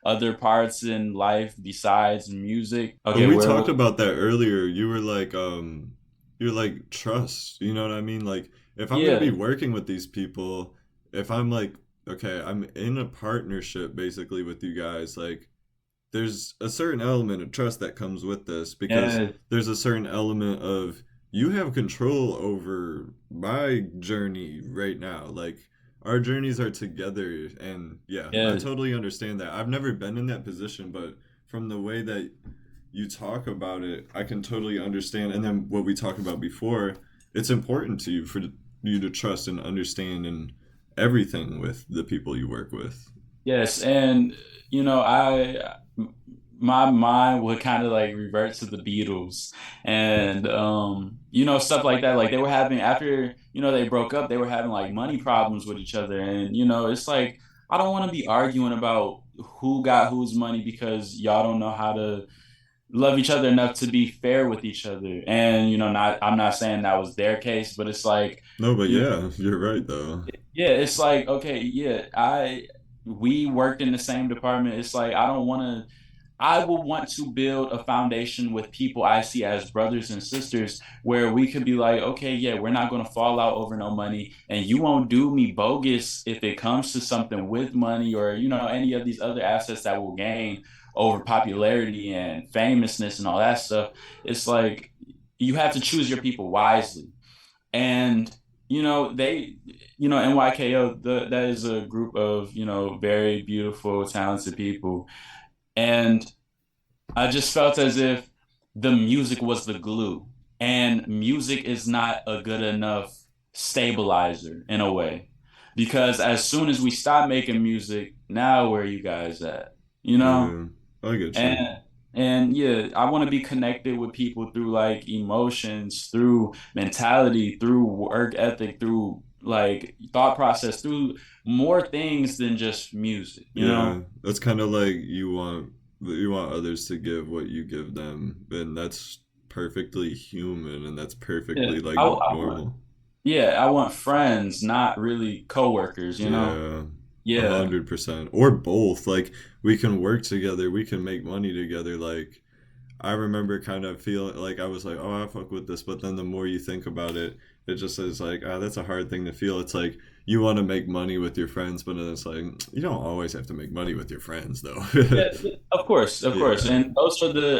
other parts in life besides music. And Okay, we where talked about that earlier. You're like trust. You know what I mean? Like if I'm gonna be yeah, working with these people, if I'm like, okay, I'm in a partnership basically with you guys, like there's a certain element of trust that comes with this because yeah, there's a certain element of you have control over my journey right now. Like our journeys are together, and yeah, I yeah. totally understand that. I've never been in that position, but from the way that you talk about it, I can totally understand. And then what we talked about before, it's important to you for you to trust and understand and everything with the people you work with. Yes, and I my mind would kind of like revert to the Beatles and stuff like that. Like they were having after they broke up, they were having like money problems with each other, and it's like I don't want to be arguing about who got whose money because y'all don't know how to love each other enough to be fair with each other. And not I'm not saying that was their case, but it's like No, but you yeah, you're right though. yeah, it's like, okay, yeah, we worked in the same department. It's like I would want to build a foundation with people I see as brothers and sisters where we could be like, okay, yeah, we're not going to fall out over no money, and you won't do me bogus if it comes to something with money or any of these other assets that we'll gain over popularity and famousness and all that stuff. It's like you have to choose your people wisely. And they NYKO, that is a group of very beautiful talented people, and I just felt as if the music was the glue, and music is not a good enough stabilizer in a way, because as soon as we stop making music, now where are you guys at, you know Yeah, I get you. and yeah, I want to be connected with people through like emotions, through mentality, through work ethic, through like thought process, through more things than just music. Yeah, that's kind of like you want others to give what you give them, and that's perfectly human, and that's Yeah, perfectly like I want, normal. yeah, I want friends, not really coworkers. Yeah, a Yeah, 100%, or both. Like we can work together, we can make money together. Like I remember kind of feeling like I was like, oh, I fuck with this, but then the more you think about it, it just is like, ah, that's a hard thing to feel. It's like you want to make money with your friends, but then it's like you don't always have to make money with your friends, though. yeah, of course, of course. Yeah, And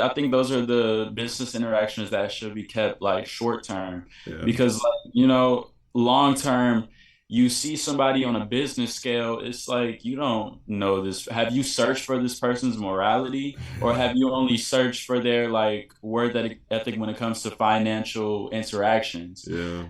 I think those are the business interactions that should be kept like short term, yeah, because like, long term, you see somebody on a business scale, it's like you don't know this. Have you searched for this person's morality, or have you only searched for their like word ethic when it comes to financial interactions? yeah,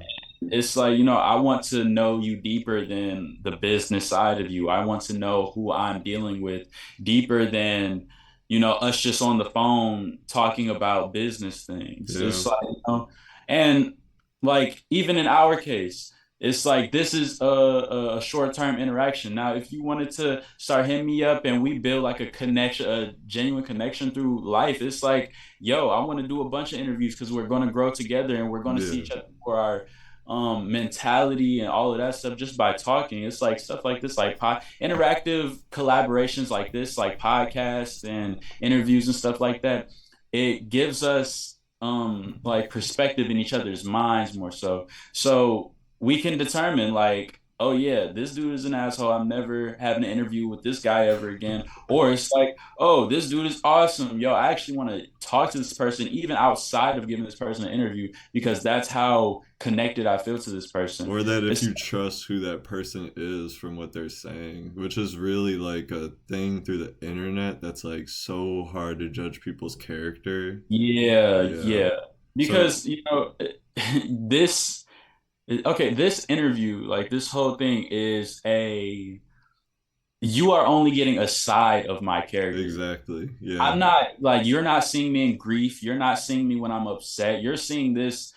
It's like, I want to know you deeper than the business side of you. I want to know who I'm dealing with deeper than, us just on the phone talking about business things. yeah, It's like, and like even in our case, it's like this is a short-term interaction. Now, if you wanted to start hitting me up and we build like a connection, a genuine connection through life, it's like, yo, I want to do a bunch of interviews because we're going to grow together and we're going to see yeah, each other for our mentality and all of that stuff just by talking. It's like stuff like this, like interactive collaborations like this, like podcasts and interviews and stuff like that. It gives us like perspective in each other's minds more so we can determine like oh yeah, this dude is an asshole. I'm never having an interview with this guy ever again. Or it's like, oh, this dude is awesome. Yo, I actually want to talk to this person even outside of giving this person an interview because that's how connected I feel to this person. Or that if It's you trust who that person is from what they're saying, which is really like a thing through the internet that's like so hard to judge people's character. yeah, Yeah. yeah. So Because, this okay, this interview, like this whole thing is a you are only getting a side of my character. exactly. Yeah. I'm not like you're not seeing me in grief. You're not seeing me when I'm upset. You're seeing this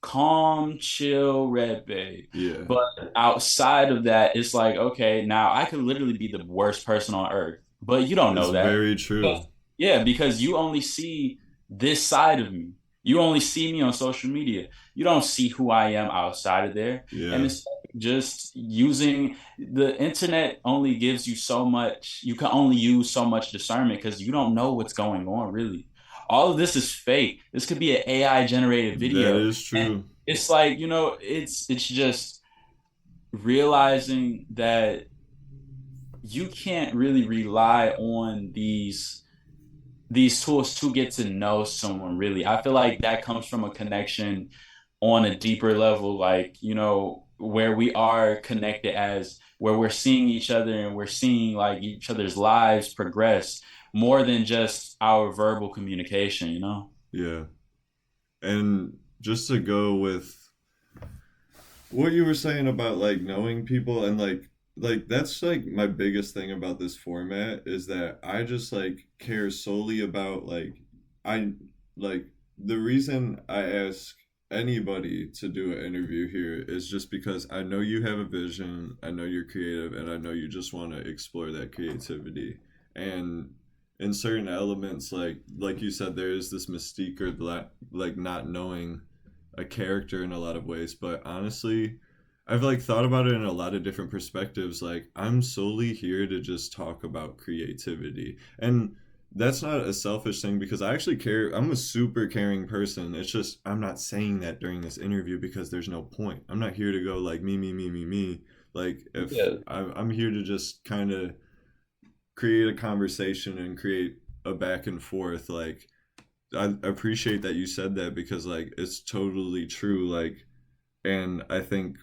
calm, chill Red Bay. Yeah. But outside of that, it's like, okay, now I could literally be the worst person on earth, but you don't It's know that. very true. Yeah, because you only see this side of me. You only see me on social media. You don't see who I am outside of there. And Yeah. it's just using the internet only gives you so much. You can only use so much discernment because you don't know what's going on really. All of this is fake. This could be an AI generated That video. is And true. it's like, it's just realizing that you can't really rely on these tools to get to know someone really. I feel like that comes from a connection on a deeper level, like, where we are connected as where we're seeing each other and we're seeing like each other's lives progress more than just our verbal communication. Yeah. And just to go with what you were saying about like knowing people and like that's like my biggest thing about this format is that I just like care solely about I like the reason I ask anybody to do an interview here is just because I know you have a vision, I know you're creative, and I know you just want to explore that creativity. And in certain elements, like you said, there is this mystique or like not knowing a character in a lot of ways, but honestly, I've like thought about it in a lot of different perspectives. Like I'm solely here to just talk about creativity. And that's not a selfish thing because I actually care. I'm a super caring person. It's just I'm not saying that during this interview because there's no point. I'm not here to go like me. Like if Yeah. I'm here to just kind of create a conversation and create a back and forth. Like I appreciate that you said that because like it's totally true. Like, and I think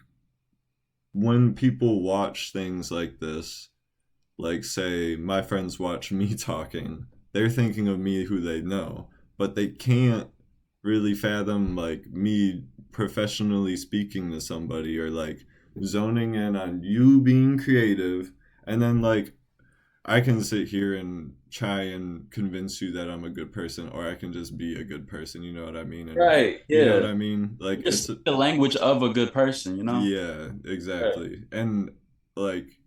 when people watch things like this, like say my friends watch me talking, they're thinking of me who they know, but they can't really fathom like me professionally speaking to somebody or like zoning in on you being creative and then like I can sit here and try and convince you that I'm a good person, or I can just be a good person. You know what I mean? And Right. you know what Yeah. I mean? Like You just it's speak the language of a good person. yeah, Right. exactly. And like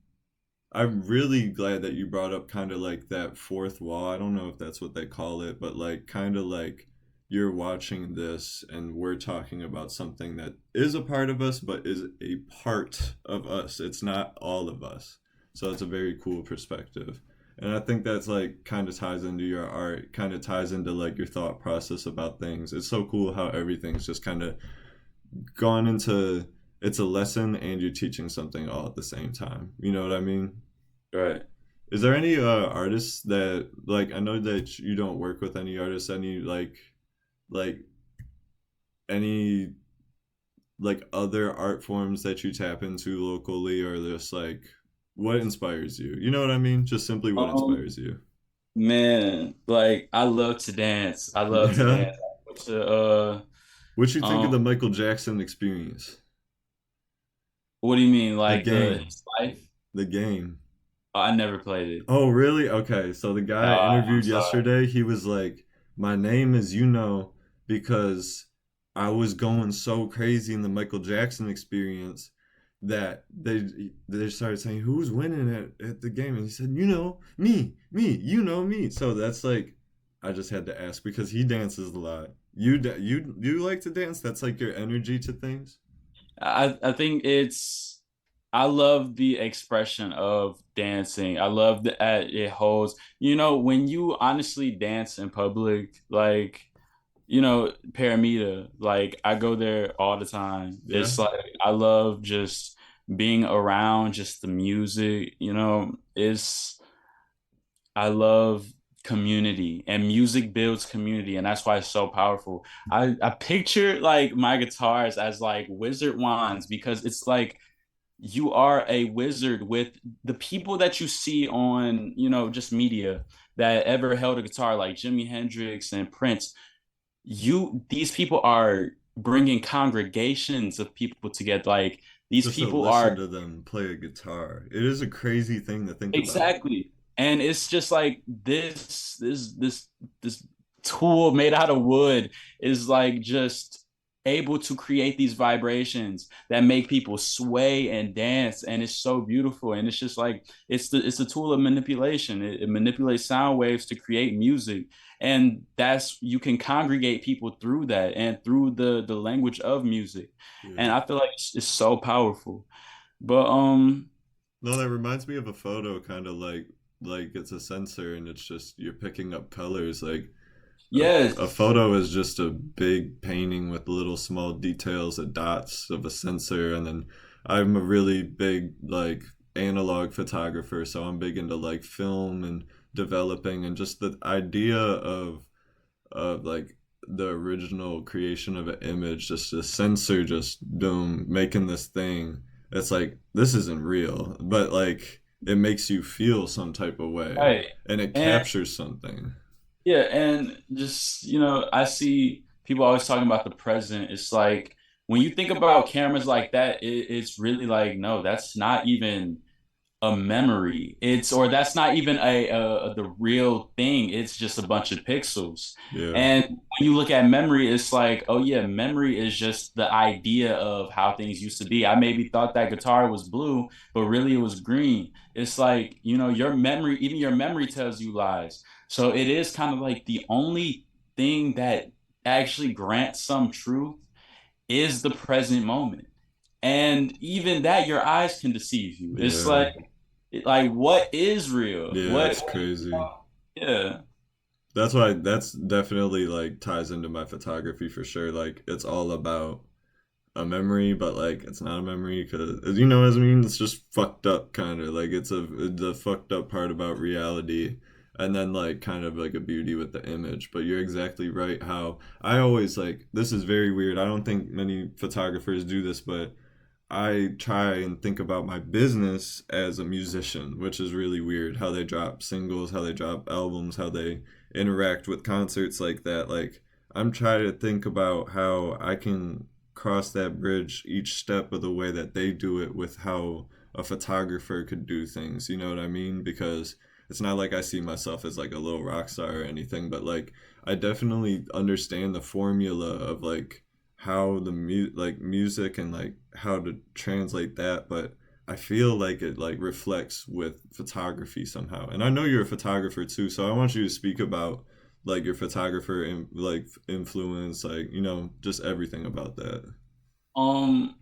I'm really glad that you brought up kind of like that fourth wall. I don't know if that's what they call it, but like kind of like you're watching this and we're talking about something that is a part of us, but is a part of us. It's not all of us. So it's a very cool perspective. And I think that's like kind of ties into your art, kind of ties into like your thought process about things. It's so cool how everything's just kind of gone into it's a lesson and you're teaching something all at the same time. You know what I mean? Right. Is there any artists that like I know that you don't work with any artists, any like any like other art forms that you tap into locally or just like what inspires you? You know what I mean? Just simply what Um, inspires you. Man, like I love to dance. I love to Yeah. dance. I go to What you think of um the Michael Jackson experience? what do you mean? The Like game. his life? The game. Oh, I never played it. Oh, really? Okay. So the guy I I'm interviewed sorry. yesterday, he was like, "My name is because I was going so crazy in the Michael Jackson experience that they started saying who's winning at the game, and he said, me. So that's like, I just had to ask because he dances a lot. You like to dance? That's like your energy to things. I think I love the expression of dancing. I love that it holds. When you honestly dance in public, like Paramita, like I go there all the time. Yeah. It's like I love just being around just the music, is I love community, and music builds community, and that's why it's so powerful. I picture like my guitars as like wizard wands, because it's like you are a wizard with the people that you see on, just media that ever held a guitar, like Jimi Hendrix and Prince. These people are bringing congregations of people together. Like, these Just to people listen are. to them play a guitar. It is a crazy thing to think about. Exactly. And it's just like this tool made out of wood is like just able to create these vibrations that make people sway and dance, and it's so beautiful. And it's just like it's the tool of manipulation. It manipulates sound waves to create music, and that's you can congregate people through that and through the language of music. And Yeah. I feel like it's so powerful. But No, that reminds me of a photo, kind of like it's a sensor and it's just you're picking up colors. Like a yes. photo is just a big painting with little small details, of dots of a sensor, and then I'm a really big like analog photographer, so I'm big into like film and developing and just the idea of like the original creation of an image, just a sensor just boom making this thing. It's like this isn't real, but like it makes you feel some type of way Right. and it And captures something. yeah, and just, I see people always talking about the present. It's like when you think about cameras like that, it's really like, no, that's not even a memory. Or that's not even the real thing. It's just a bunch of pixels. Yeah. And when you look at memory, it's like, oh yeah, memory is just the idea of how things used to be. I maybe thought that guitar was blue, but really it was green. It's like, even your memory tells you lies. So it is kind of like the only thing that actually grants some truth is the present moment. And even that, your eyes can deceive you. It's Yeah. like what is real? Yeah, What? it's crazy. Yeah. That's why that's definitely like ties into my photography for sure. Like it's all about a memory, but like it's not a memory because you know what I mean. It's just fucked up, kind of like it's the fucked up part about reality, and then like kind of like a beauty with the image. But you're exactly right. How I always like this is very weird. I don't think many photographers do this, but I try and think about my business as a musician, which is really weird. How they drop singles, how they drop albums, how they interact with concerts like that. Like, I'm trying to think about how I can cross that bridge each step of the way that they do it with how a photographer could do things. You know what I mean? Because it's not like I see myself as like a little rock star or anything, but like, I definitely understand the formula of like how like music and like how to translate that, but I feel like it like reflects with photography somehow. And I know you're a photographer too, so I want you to speak about like your photographer and like influence, like just everything about that. Um,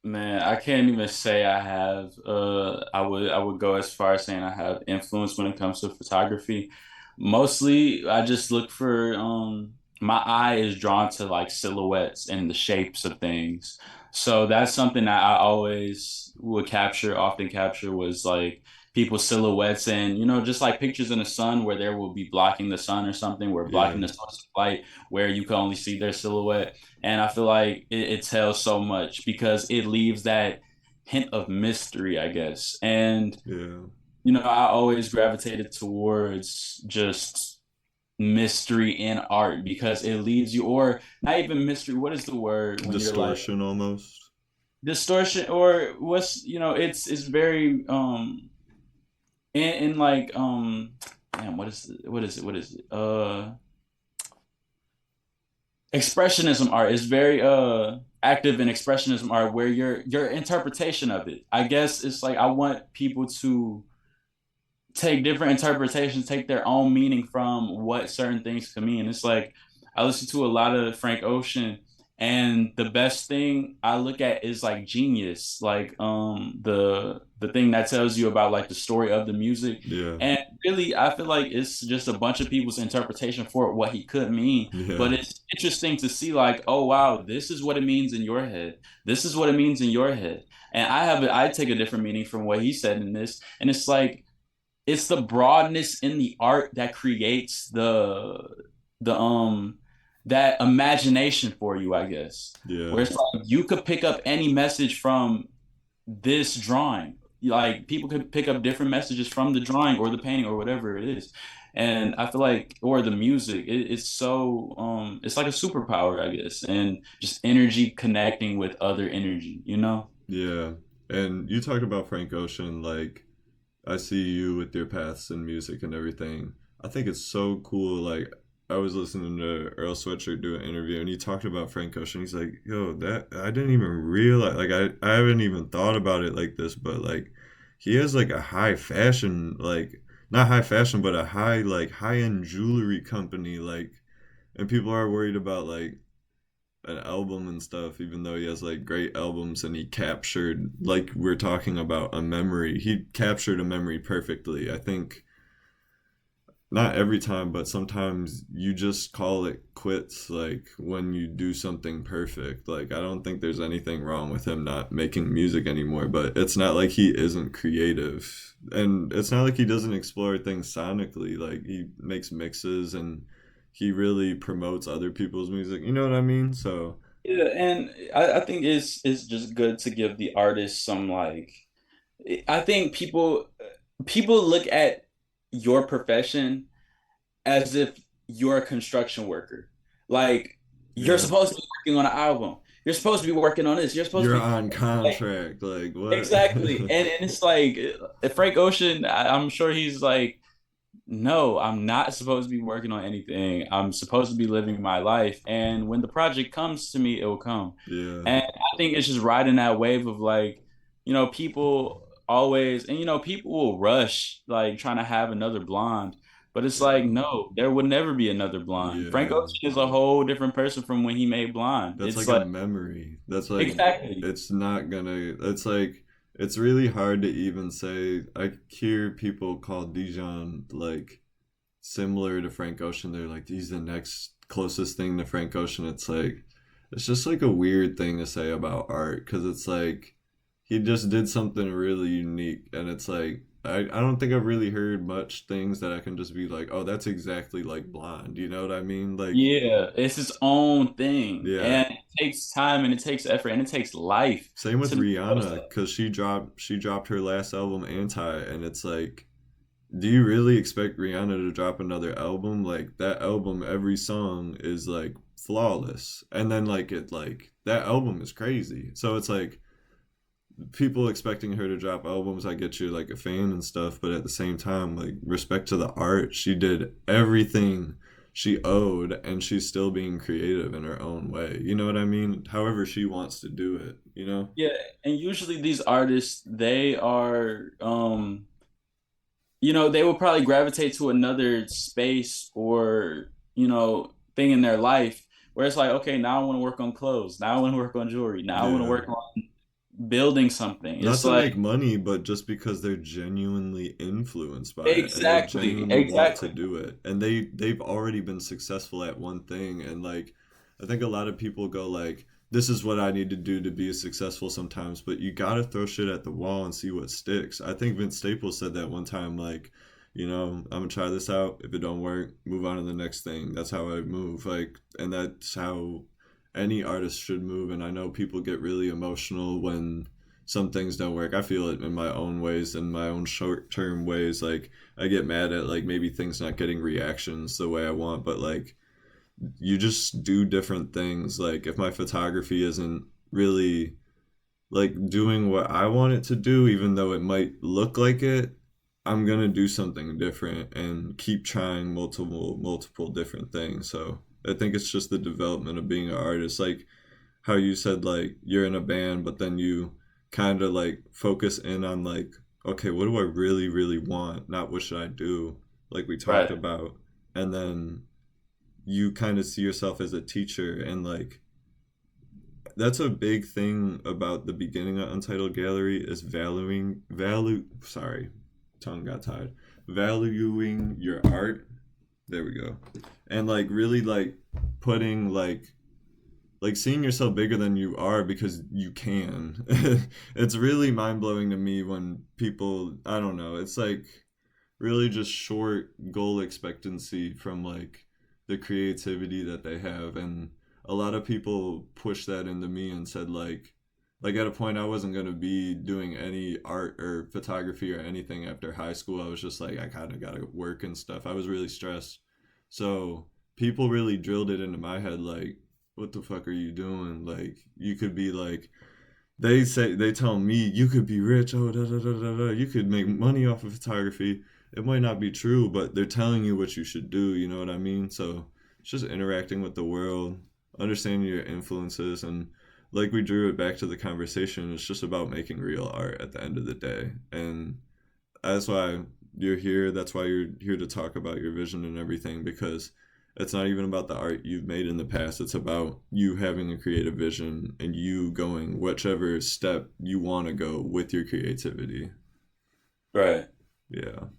Man, I can't even say I have. I would go as far as saying I have influence when it comes to photography. Mostly, I just look for. My eye is drawn to like silhouettes and the shapes of things. So that's something that I always would often capture was like people's silhouettes, and just like pictures in the sun where there will be blocking the sun or something, where Yeah, blocking the source of light, where you can only see their silhouette. And I feel like it tells so much because it leaves that hint of mystery, I guess. And, yeah. I always gravitated towards just mystery in art because it leaves you, or not even mystery. What is the word when you're like Distortion almost. distortion, or it's very, in like, damn, what is it? Expressionism art is very active in expressionism art, where your interpretation of it, I guess, it's like I want people to take different interpretations, take their own meaning from what certain things can mean. It's like I listen to a lot of Frank Ocean, And the best thing I look at is like genius, like the thing that tells you about like the story of the music. Yeah. And really, I feel like it's just a bunch of people's interpretation for what he could mean. Yeah. But it's interesting to see like, oh wow, this is what it means in your head. This is what it means in your head. And I take a different meaning from what he said in this. And it's like it's the broadness in the art that creates the that imagination for you, I guess. Yeah. Where it's like you could pick up any message from this drawing. Like people could pick up different messages from the drawing or the painting or whatever it is. And I feel like, or the music, it's so it's like a superpower, I guess, and just energy connecting with other energy, you know? Yeah. And you talked about Frank Ocean, like I see you with your paths in music and everything. I think it's so cool. Like I was listening to Earl Sweatshirt do an interview, and he talked about Frank Ocean. He's like, "Yo, that I didn't even realize. Like I haven't even thought about it like this, but like he has like a high fashion, like not high fashion, but a high end jewelry company. Like, and people are worried about like an album and stuff, even though he has like great albums and he captured, like we're talking about, a memory. He captured a memory perfectly. I think not every time, but sometimes you just call it quits, like when you do something perfect. Like I don't think there's anything wrong with him not making music anymore, but it's not like he isn't creative. And it's not like he doesn't explore things sonically. Like he makes mixes and he really promotes other people's music. You know what I mean? So Yeah, and I think it's just good to give the artist some like I think people look at your profession as if you're a construction worker. Like you're yeah. supposed to be working on an album. You're supposed to be working on this. You're supposed to You're be on like contract. Like what? exactly. And it's like Frank Ocean, I'm sure he's like no, I'm not supposed to be working on anything. I'm supposed to be living my life. And when the project comes to me, it will come. Yeah. And I think it's just riding that wave of like, people always, and people will rush like trying to have another blonde. But it's like, no, there would never be another blonde. Frank Yeah. Ocean is a whole different person from when he made Blonde. That's It's like a like, memory. That's like exactly. it's not gonna it's like it's really hard to even say. I hear people call Dijon like similar to Frank Ocean. They're like he's the next closest thing to Frank Ocean. It's like it's just like a weird thing to say about art because it's like he just did something really unique and it's like I don't think I've really heard much things that I can just be like, oh, that's exactly like Blonde. You know what I mean? Like, Yeah, it's his own thing. yeah. And it takes time and it takes effort and it takes life Same with to make those Rihanna, stuff. because she dropped her last album, Anti, and it's like, do you really expect Rihanna to drop another album? Like that album, every song is like flawless, and then like that album is crazy. So it's like people expecting her to drop albums. I get you like a fan and stuff, but at the same time, like respect to the art, she did everything she owed, and she's still being creative in her own way. You know what I mean? However she wants to do it. You know? Yeah, and usually these artists, they are they will probably gravitate to another space or, thing in their life where it's like, okay, now I want to work on clothes. Now I want to work on jewelry. Now I want to Yeah. work on building something. Not It's to like make money, but just because they're genuinely influenced by it and they exactly, genuinely want to exactly. do it. And they've already been successful at one thing, and like I think a lot of people go like this is what I need to do to be successful sometimes, but you got to throw shit at the wall and see what sticks. I think Vince Staples said that one time like, I'm going to try this out. If it don't work, move on to the next thing. That's how I move. Like and that's how any artist should move. And I know people get really emotional when some things don't work. I feel it in my own ways, in my own short term ways. Like I get mad at like maybe things not getting reactions the way I want, but like you just do different things. Like if my photography isn't really like doing what I want it to do, even though it might look like it, I'm gonna do something different and keep trying multiple different things. So I think it's just the development of being an artist. Like how you said like you're in a band, but then you kind of like focus in on like, okay, what do I really, really want? Not what should I do, like we talked Right. about. And then you kind of see yourself as a teacher and like that's a big thing about the beginning of Untitled Gallery is sorry, tongue got tied. Valuing your art. There we go. And like really like putting like seeing yourself bigger than you are because you can. It's really mind-blowing to me when people, I don't know, it's like really just short goal expectancy from like the creativity that they have. And a lot of people push that into me and said like at a point I wasn't going to be doing any art or photography or anything after high school. I was just like I kind of got to work and stuff. I was really stressed. So people really drilled it into my head like what the fuck are you doing? Like you could be like they tell me you could be rich, oh da da da da da. You could make money off of photography. It might not be true, but they're telling you what you should do, you know what I mean? So it's just interacting with the world, understanding your influences, and like we drew it back to the conversation, it's just about making real art at the end of the day. And that's why you're here. That's why you're here to talk about your vision and everything, because it's not even about the art you've made in the past. It's about you having a creative vision and you going whichever step you want to go with your creativity. Right. Yeah.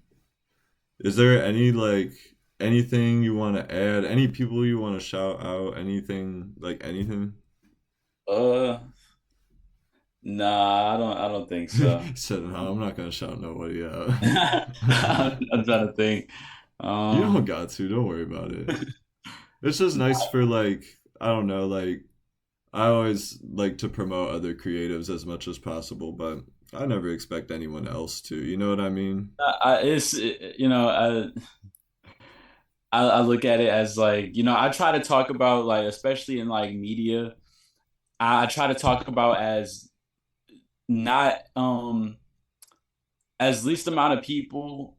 Is there any like anything you want to add? Any people you want to shout out? Anything like anything? Uh, nah, I don't think so. Said no, I'm not gonna shout nobody out. I'm trying to think. You don't Um, got to. Don't worry about it. It's just nice for like I don't know. Like I always like to promote other creatives as much as possible, but I never expect anyone else to. You know what I mean? I look at it as like, I try to talk about like, especially in like media, I try to talk about as not as least amount of people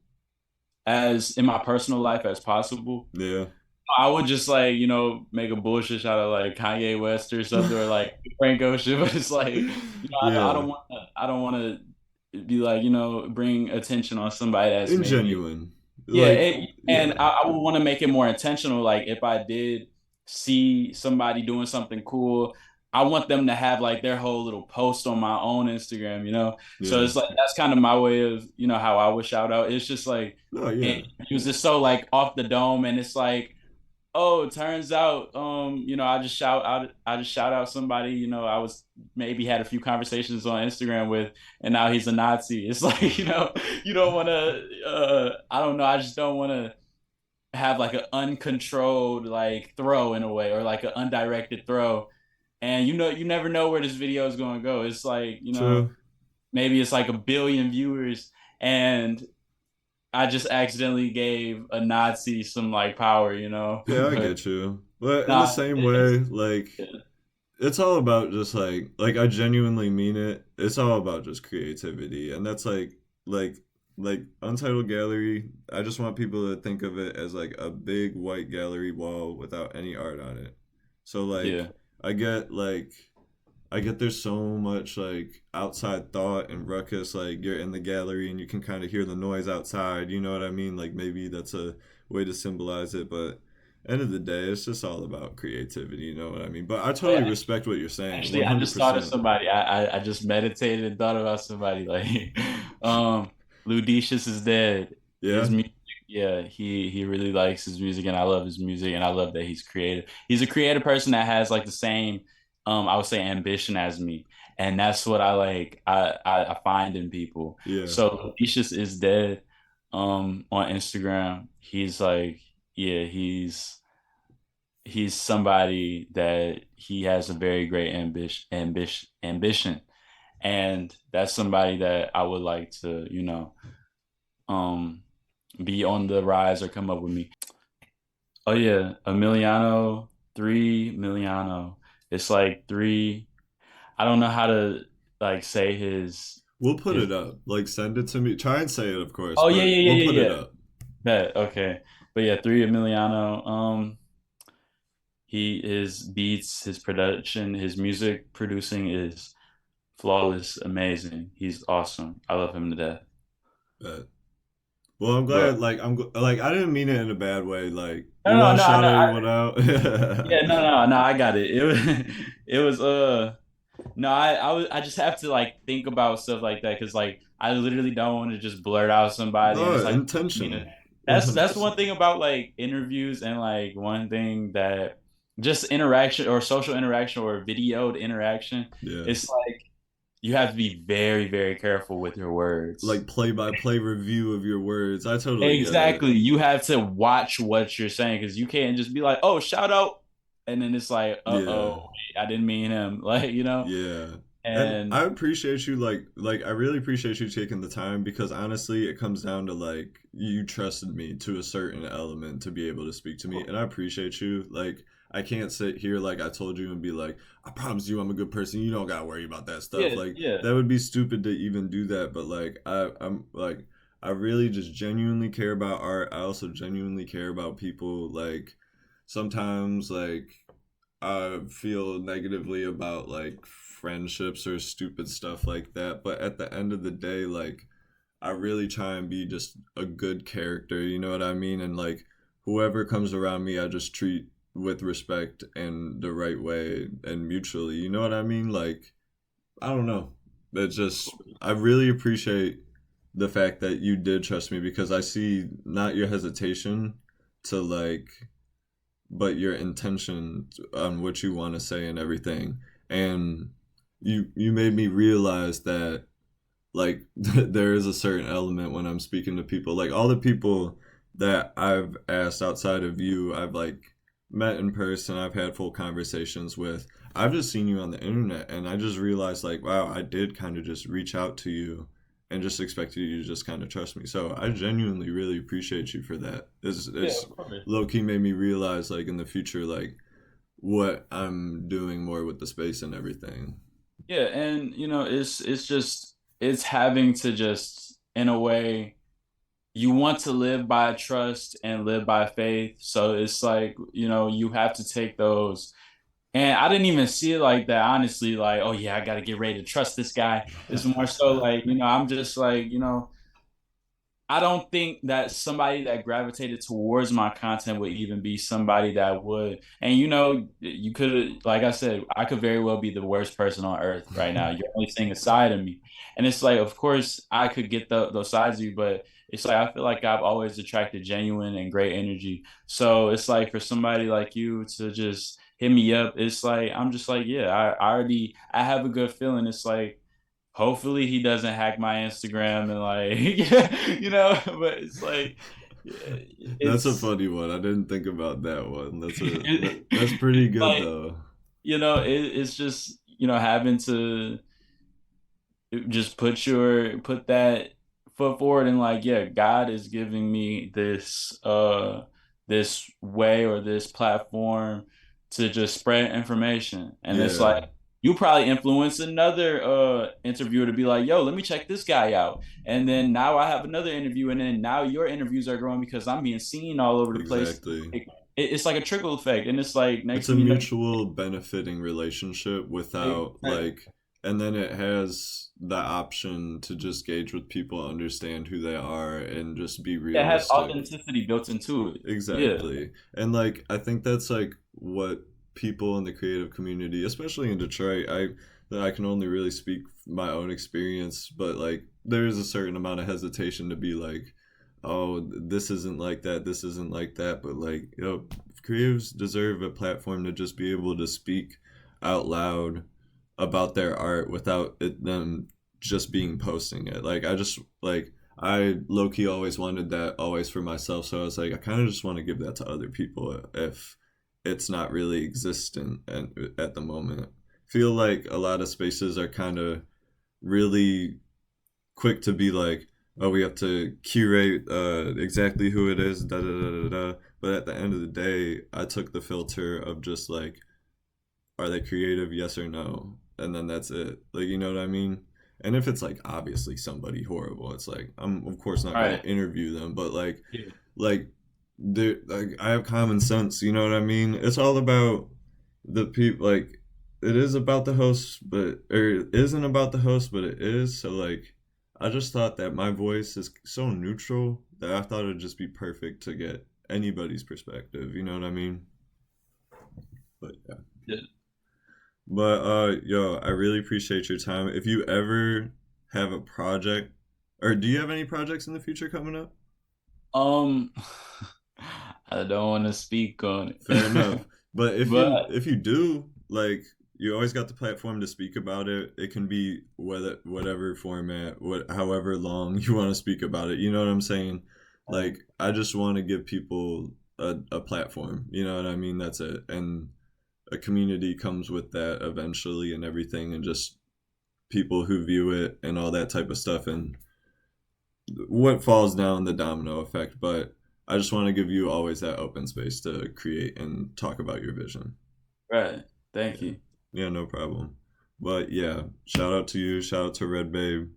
as in my personal life as possible. Yeah. I would just like, make a bullshit shot of like Kanye West or something or like Frank Ocean, but it's like, Yeah. I don't want to be like, bring attention on somebody that's maybe Ingenuine. yeah, Like and yeah. I would want to make it more intentional. Like if I did see somebody doing something cool, I want them to have like their whole little post on my own Instagram. So Yeah. it's like that's kind of my way of, how I would shout out. It's just like No, yeah. it was just so like off the dome, and it's like, oh, it turns out, I just shout out somebody, I was maybe had a few conversations on Instagram with, and now he's a Nazi. It's like, you don't want to, I don't know, I just don't want to have like an uncontrolled like throw in a way, or like an undirected throw. And you never know where this video is going to go. It's like, True. maybe it's like a billion viewers, and I just accidentally gave a Nazi some like power. Yeah, I But get you. But in the nah, same way, like yeah. it's all about just like I genuinely mean it. It's all about just creativity, and that's like like Untitled Gallery. I just want people to think of it as like a big white gallery wall without any art on it. So Yeah. I get like I get there's so much like outside thought and ruckus. Like you're in the gallery and you can kind of hear the noise outside. You know what I mean? Like maybe that's a way to symbolize it, but end of the day, it's just all about creativity. You know what I mean? But I totally Yeah, respect what you're saying. actually, One I hundred just thought of percent. somebody. I just meditated and thought about somebody. Like, Ludicious is dead. His Yeah, music, yeah, he really likes his music, and I love his music, and I love that he's creative. He's a creative person that has like the same, I would say, ambition as me, and that's what I like. I find in people. yeah, So Ludicious is dead. On Instagram, he's like, yeah, he's somebody that he has a very great ambition, and that's somebody that I would like to, um, be on the rise or come up with me. Oh yeah, Emiliano, 3 Emiliano. It's like three. I don't know how to like say we'll put his. it up. Like send it to me. Try and say it, of course, Oh yeah, but yeah, we'll yeah, put yeah, it yeah. up. That okay, but yeah, 3 Emiliano. His beats, his production, his music producing is flawless, amazing. He's awesome. I love him to death. Bet. Well, I'm But glad. Like, like, I didn't mean it in a bad way. Like, no, we no, want no, to I shout know. everyone out. Yeah, no, no, no, I got it. It was, it was, no, I just have to like think about stuff like that because like I literally don't want to just blurt out somebody and No, it's like, you know, intention. that's 100%. one thing about like interviews and like one thing that just interaction or social interaction or videoed interaction. Yeah. It's like you have to be very, very careful with your words. Like play by play review of your words. I totally get it. Exactly. You have to watch what you're saying because you can't just be like, oh, shout out. And then it's like, Yeah. I didn't mean him. Like, Yeah. And I and appreciate you like I really appreciate you taking the time because honestly it comes down to like you trusted me to a certain element to be able to speak to me and I appreciate you. Like I can't sit here like I told you and be like, I promise you I'm a good person. You don't gotta worry about that stuff. yeah, Like yeah, that would be stupid to even do that. But like I'm like I really just genuinely care about art. I also genuinely care about people. Like sometimes like I feel negatively about like friendships or stupid stuff like that. But at the end of the day, like I really try and be just a good character, you know what I mean? And like whoever comes around me, I just treat with respect and the right way and mutually, you know what I mean? Like, I don't know. It's just, I really appreciate the fact that you did trust me because I see not your hesitation to like but your intention on what you want to say and everything. And you made me realize that like there is a certain element when I'm speaking to people. Like all the people that I've asked outside of you, I've like met in person, I've had full conversations with. I've just seen you on the internet and I just realized like wow, I did kind of just reach out to you and just expected you to just kind of trust me. So I genuinely really appreciate you for that. yeah, It's of course. low key made me realize like in the future like what I'm doing more with the space and everything. Yeah, and it's just it's having to just in a way you want to live by trust and live by faith. So it's like, you have to take those. And I didn't even see it like that, honestly, like, oh yeah, I gotta get ready to trust this guy. It's more so like, I'm just like, I don't think that somebody that gravitated towards my content would even be somebody that would. And you could, like I said, I could very well be the worst person on earth right now. You're only seeing a side of me, and it's like, of course, I could get those sides of you, but it's like I feel like I've always attracted genuine and great energy. So it's like for somebody like you to just hit me up, it's like I'm just like, yeah, I have a good feeling. It's like hopefully he doesn't hack my Instagram and like but it's like That's a it's funny one. I didn't think about that one. That's pretty good like though. it's just having to just put that foot forward and like yeah, God is giving me this way or this platform to just spread information, and it's Yeah, like you probably influence another interviewer to be like, yo, let me check this guy out, and then now I have another interview, and then now your interviews are growing because I'm being seen all over the place. exactly. It's like a trickle effect, and it's like It's next a thing you know, mutual benefiting relationship without like and then it has the option to just gauge with people, understand who they are and just be it has realistic. authenticity built into it. Yeah. Exactly. And like I think that's like what people in the creative community, especially in Detroit, I can only really speak my own experience, but like there is a certain amount of hesitation to be like, oh, this isn't like that, this isn't like that, but like, creatives deserve a platform to just be able to speak out loud about their art without them just being posting it. Like I just like I low key always wanted that always for myself. So I was like, I kind of just want to give that to other people if it's not really existent at the moment. Feel like a lot of spaces are kind of really quick to be like, oh, we have to curate exactly who it is, da da da da da. But at the end of the day, I took the filter of just like, are they creative? Yes or no, and then that's it. Like, you know what I mean? And if it's like obviously somebody horrible, it's like I'm of course not All gonna right. interview them. But Yeah. like, like I have common sense. You know what I mean? It's all about the people. Like, it is about the host, but or it isn't about the host, but it is. So like, I just thought that my voice is so neutral that I thought it'd just be perfect to get anybody's perspective. You know what I mean? But yeah. Yeah. But yo, I really appreciate your time. If you ever have a project, or do you have any projects in the future coming up? Um, I don't want to speak on Fair enough. it, But but if you do, like you always got the platform to speak about it. It can be whatever format, however long you want to speak about it. You know what I'm saying? Like I just want to give people a platform. You know what I mean? That's it. And a community comes with that eventually and everything, and just people who view it and all that type of stuff, and what falls down the domino effect. But I just want to give you always that open space to create and talk about your vision. right. Thank Yeah. you. Yeah, no problem. But yeah, shout out to you, shout out to Red Babe.